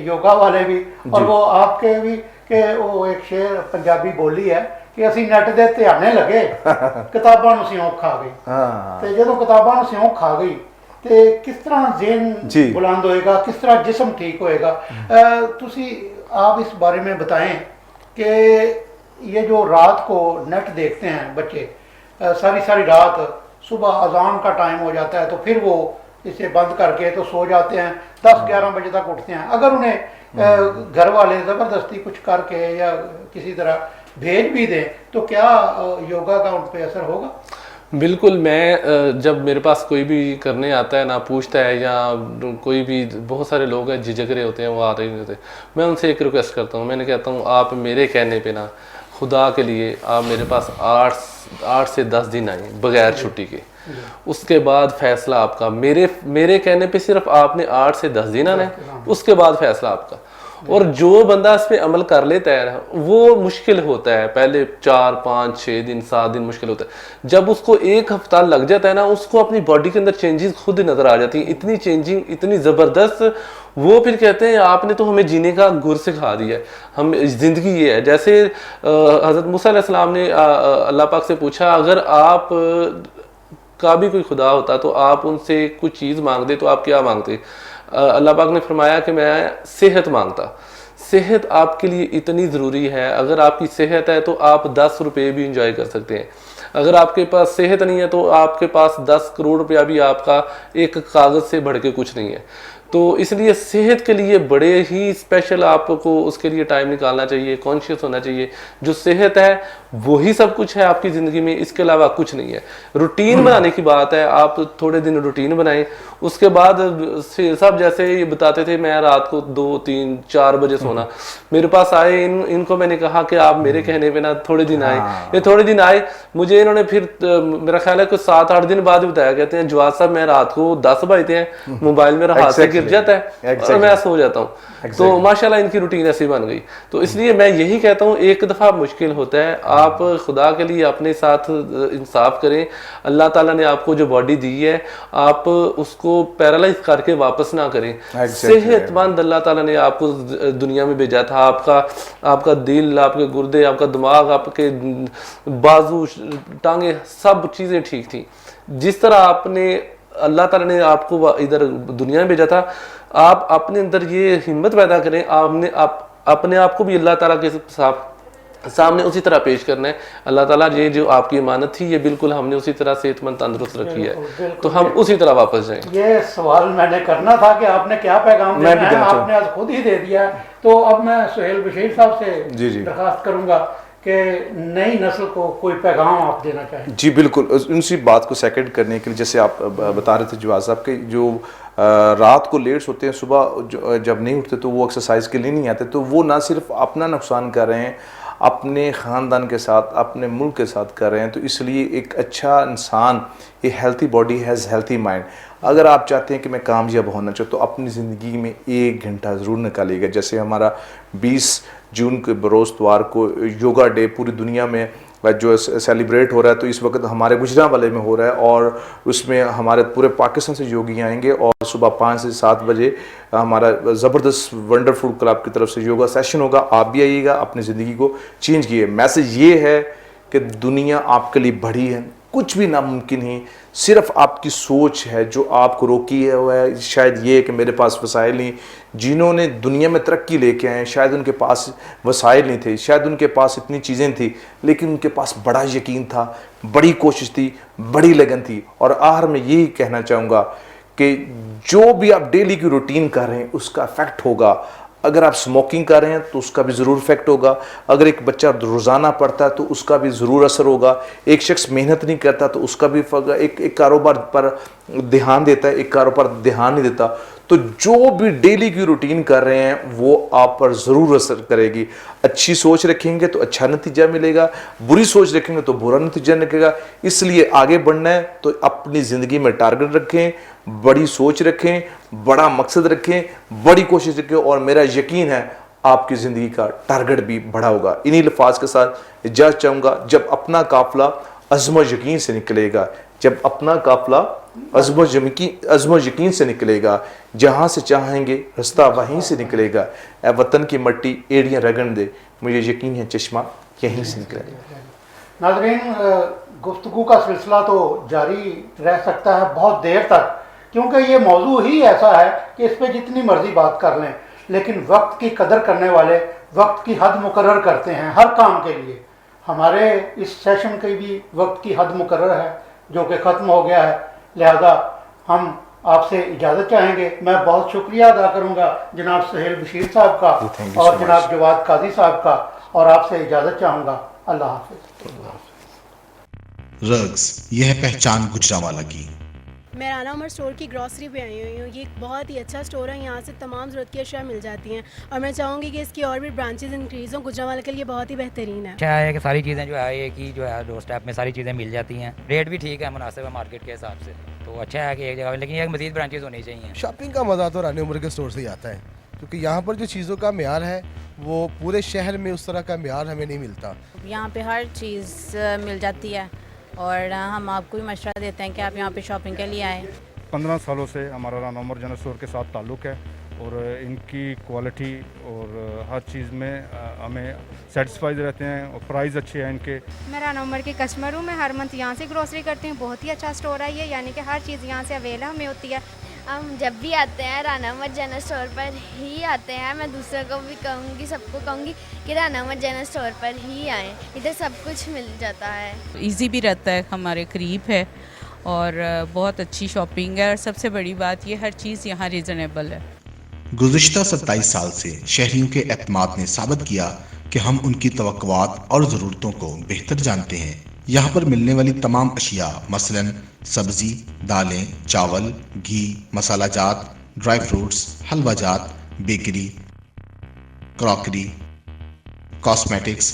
[SPEAKER 1] योगा वाले भी और वो आपके भी, कि वो एक शेर पंजाबी बोली है कि असी नेट दे ध्याने लगे किताबां नूं सियोंक खा गई। तो जो किताबां नूं सियोंक खा गई तो किस तरह ज़हन बुलंद होएगा, किस तरह जिस्म ठीक होएगा? तुसी आप इस बारे में बताएं कि ये जो रात को नेट देखते हैं बच्चे, सारी रात सुबह अजान का टाइम हो जाता है तो फिर वो इसे बंद करके तो सो जाते हैं, 10-11 बजे तक उठते हैं। अगर उन्हें घर वाले ज़बरदस्ती कुछ करके या किसी तरह भेज भी दें तो क्या योगा का उन पर असर होगा?
[SPEAKER 3] बिल्कुल। मैं जब मेरे पास कोई भी करने आता है ना, पूछता है या कोई भी, बहुत सारे लोग हैं झिझक रहे होते हैं, वो आ रहे नहीं होते, मैं उनसे एक रिक्वेस्ट करता हूँ। मैंने कहता हूँ आप मेरे कहने पे ना, खुदा के लिए आप मेरे पास 8 से 10 दिन आए बगैर छुट्टी के, उसके बाद फैसला आपका। मेरे कहने पे सिर्फ आपने 8 से 10 दिन आना है, उसके बाद फैसला आपका। और जो बंदा इस पे अमल कर लेता है वो मुश्किल होता है, पहले 4, 5, 6 दिन, 7 दिन मुश्किल होता है। जब उसको 1 हफ्ता लग जाता है ना, उसको अपनी बॉडी के अंदर चेंजेस खुद नजर आ जाती हैं, इतनी चेंजिंग, इतनी ज़बरदस्त। वो फिर कहते हैं आपने तो हमें जीने का गुर सिखा दिया है, हम ज़िंदगी ये है। जैसे हज़रत मूसा अलैहिस्सलाम ने अल्लाह पाक से पूछा, अगर आप का भी कोई खुदा होता तो आप उनसे कुछ चीज़ मांगते तो आप क्या मांगते? अल्लाह पाक ने फरमाया कि मैं सेहत मांगता। सेहत आपके लिए इतनी ज़रूरी है, अगर आपकी सेहत है तो आप 10 रुपये भी इंजॉय कर सकते हैं। अगर आपके पास सेहत नहीं है तो आपके पास 10 करोड़ रुपया भी आपका एक कागज़ से बढ़ के कुछ नहीं है। तो इसलिए सेहत के लिए बड़े ही स्पेशल आपको उसके लिए टाइम निकालना चाहिए, कॉन्शियस होना चाहिए। जो सेहत है वही सब कुछ है आपकी ज़िंदगी में, इसके अलावा कुछ नहीं है। रूटीन बनाने की बात है, आप थोड़े दिन रूटीन बनाएं, उसके बाद सब जैसे ये बताते थे मैं रात को 2, 3, 4 बजे सोना। मेरे पास आए, इनको मैंने कहा कि आप मेरे कहने पे ना थोड़े दिन आए। ये थोड़े दिन आए, मुझे इन्होंने फिर मेरा ख्याल है कि 7-8 दिन बाद बताया, कहते हैं जवाद साहब मैं रात को 10 बजते हैं, मोबाइल मेरा हाथ से गिर जाता है और मैं सो जाता हूँ। तो माशाल्लाह इनकी रूटीन ऐसी बन गई। तो इसलिए मैं यही कहता हूँ, एक दफ़ा मुश्किल होता है, आप खुदा के लिए अपने साथ इंसाफ करें। अल्लाह ताला ने आपको जो बॉडी दी है, आप उसको पैरालाइज करके वापस ना करें। सेहतमंद अल्लाह ताला ने आपको दुनिया में भेजा था। आपका दिल, आपके गुर्दे, आपका दिमाग, आपके बाजू, टांगे, सब चीज़ें ठीक थी। जिस तरह आपने अल्लाह ताला ने आपको इधर दुनिया में भेजा था, आप अपने अंदर ये हिम्मत पैदा करें, आपने अपने आप को भी अल्लाह ताला के सामने उसी तरह पेश करना है। अल्लाह ताला ये जो आपकी इमानत थी, ये बिल्कुल हमने उसी तरह सेहतमंद तंदुरुस्त रखी है, तो हम उसी तरह वापस जाएं।
[SPEAKER 1] ये सवाल मैंने करना था कि आपने क्या पैगाम देना है, आपने आज खुद ही दे दिया। तो अब मैं सुहेल बशीर साहब से दरखास्त करूंगा कि नई नस्ल को कोई पैगाम आप देना चाहें।
[SPEAKER 2] जी बिल्कुल, उसी बात को सेकंड करने के लिए, जैसे आप बता रहे थे जवाद साहब के, जो रात को लेट सोते हैं, सुबह जब नहीं उठते तो वो एक्सरसाइज के लिए नहीं आते, तो वो ना सिर्फ अपना नुकसान कर रहे हैं, अपने ख़ानदान के साथ, अपने मुल्क के साथ कर रहे हैं। तो इसलिए एक अच्छा इंसान, ए healthy body has healthy mind. अगर आप चाहते हैं कि मैं कामयाब होना चाहूँ तो अपनी ज़िंदगी में 1 घंटा ज़रूर निकालिएगा। जैसे हमारा 20 जून के बरोज़-त्वार को योगा डे पूरी दुनिया में जो सेलिब्रेट हो रहा है, तो इस वक्त हमारे गुजरांवाले में हो रहा है, और उसमें हमारे पूरे पाकिस्तान से योगी आएंगे, और सुबह 5 से 7 बजे हमारा ज़बरदस्त वंडरफुल क्लब की तरफ से योगा सेशन होगा। आप भी आइएगा, अपनी ज़िंदगी को चेंज कीजिए। मैसेज ये है कि दुनिया आपके लिए बड़ी है, कुछ भी नामुमकिन नहीं, सिर्फ आपकी सोच है जो आपको रोकी है। वो है शायद ये कि मेरे पास वसाइल नहीं। जिन्होंने दुनिया में तरक्की लेके आए, शायद उनके पास वसाइल नहीं थे, शायद उनके पास इतनी चीज़ें थी, लेकिन उनके पास बड़ा यकीन था, बड़ी कोशिश थी, बड़ी लगन थी। और आखिर में यही कहना चाहूँगा कि जो भी आप डेली की रूटीन कर रहे हैं उसका इफेक्ट होगा। अगर आप स्मोकिंग कर रहे हैं तो उसका भी ज़रूर इफेक्ट होगा। अगर एक बच्चा रोज़ाना पढ़ता है तो उसका भी ज़रूर असर होगा। एक शख्स मेहनत नहीं करता तो उसका भी एक कारोबार पर ध्यान देता है, एक कारोबार पर ध्यान नहीं देता। तो जो भी डेली की रूटीन कर रहे हैं वो आप पर ज़रूर असर करेगी। अच्छी सोच रखेंगे तो अच्छा नतीजा मिलेगा, बुरी सोच रखेंगे तो बुरा नतीजा निकलेगा। इसलिए आगे बढ़ना है तो अपनी ज़िंदगी में टारगेट रखें, बड़ी सोच रखें, बड़ा मकसद रखें, बड़ी कोशिश रखें, और मेरा यकीन है आपकी ज़िंदगी का टारगेट भी बड़ा होगा। इन्हीं लफ्ज़ के साथ इजाज़त चाहूँगा। जब अपना काफ़िला अज़्म यकीन से निकलेगा, जब अपना काफ़िला अज़्म यकीन से निकलेगा, जहाँ से चाहेंगे रास्ता वहीं से निकलेगा। ए वतन की मट्टी एड़ियाँ रगड़ दे, मुझे यकीन है चश्मा यहीं से निकलेगा।
[SPEAKER 1] नाज़रीन, गुफ्तगू का सिलसिला तो जारी रह सकता है बहुत देर तक, क्योंकि ये मौजू ही ऐसा है कि इस पर जितनी मर्जी बात कर लें, लेकिन वक्त की कदर करने वाले वक्त की हद मुकर्रर करते हैं हर काम के लिए। हमारे इस सेशन की भी वक्त की हद मुकर्रर है, जो कि ख़त्म हो गया है, लिहाजा हम आपसे इजाज़त चाहेंगे। मैं बहुत शुक्रिया अदा करूँगा जनाब सुहेल बशीर साहब का
[SPEAKER 2] thank you
[SPEAKER 1] और
[SPEAKER 2] so
[SPEAKER 1] जनाब
[SPEAKER 2] much.
[SPEAKER 1] जवाद काजी साहब का, और आपसे इजाज़त चाहूँगा। अल्लाह हाफ़िज़।
[SPEAKER 4] रग्स, यह पहचान गुजरांवाला की।
[SPEAKER 5] मैं राना उमर स्टोर की ग्रॉसरी पे आई हुई हूँ। ये एक बहुत ही अच्छा स्टोर है, यहाँ से तमाम ज़रूरत की अशिया मिल जाती हैं और मैं चाहूँगी कि इसकी और भी ब्रांचेज इंक्रीज़ हों। गुजरांवाला के लिए बहुत ही बेहतरीन है।
[SPEAKER 6] अच्छा है कि सारी चीज़ें जो है एक ही जो है डोर स्टेप में सारी चीज़ें मिल जाती हैं, रेट भी ठीक है, मुनासिब है मार्केट के हिसाब से। तो अच्छा है कि एक जगह, लेकिन एक मज़ीद ब्रांचेज होनी चाहिए।
[SPEAKER 7] शॉपिंग का मज़ा तो रानी उमर के स्टोर से ही आता है, क्योंकि यहाँ पर जो चीज़ों का म्यार है वो पूरे शहर में उस तरह का म्यार हमें नहीं मिलता।
[SPEAKER 12] यहाँ पे हर चीज़ मिल जाती है और हम आपको भी मशवरा देते हैं कि आप यहाँ पे शॉपिंग के लिए आएँ।
[SPEAKER 8] 15 सालों से हमारा राना उमर जनरल स्टोर के साथ ताल्लुक़ है और इनकी क्वालिटी और हर चीज़ में हमें सेटिस्फाइड रहते हैं और प्राइस अच्छे हैं इनके।
[SPEAKER 9] मैं राना उमर की कस्टमर हूँ, मैं हर मंथ यहाँ से ग्रोसरी करती हूँ। बहुत ही अच्छा स्टोर है ये, यानी कि हर चीज़ यहाँ से अवेलेबल हमें होती है।
[SPEAKER 10] हम जब भी आते हैं राना उमर जनरल स्टोर पर ही आते हैं। मैं दूसरों को भी कहूँगी, सबको कहूँगी कि राना उमर जनरल स्टोर पर ही आएँ, इधर सब कुछ मिल जाता है।
[SPEAKER 11] इजी भी रहता है, हमारे करीब है और बहुत अच्छी शॉपिंग है और सबसे बड़ी बात ये हर चीज़ यहाँ रीज़नेबल है।
[SPEAKER 4] गुज़िश्ता 27 साल से शहरियों के एतमाद ने साबित किया कि हम उनकी तवक्कुआत और ज़रूरतों को बेहतर जानते हैं। यहाँ पर मिलने वाली तमाम अशिया मसलन सब्ज़ी, दालें, चावल, घी, मसाला जात, ड्राई फ्रूट्स, हलवा जात, बेकरी, क्रॉकरी, कॉस्मेटिक्स,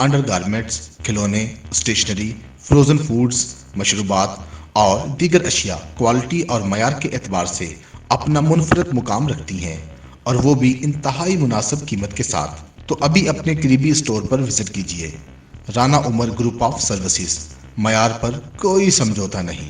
[SPEAKER 4] अंडरगारमेंट्स, खिलौने, स्टेशनरी, फ्रोज़न फूड्स, मशरूबात और दीगर अशिया क्वालिटी और मयार के एतबार से अपना मुनफरद मुकाम रखती हैं, और वो भी इंतहाई मुनासिब कीमत के साथ। तो अभी अपने करीबी स्टोर पर विजिट कीजिए। Rana Umar group of services, मयार पर कोई समझौता नहीं।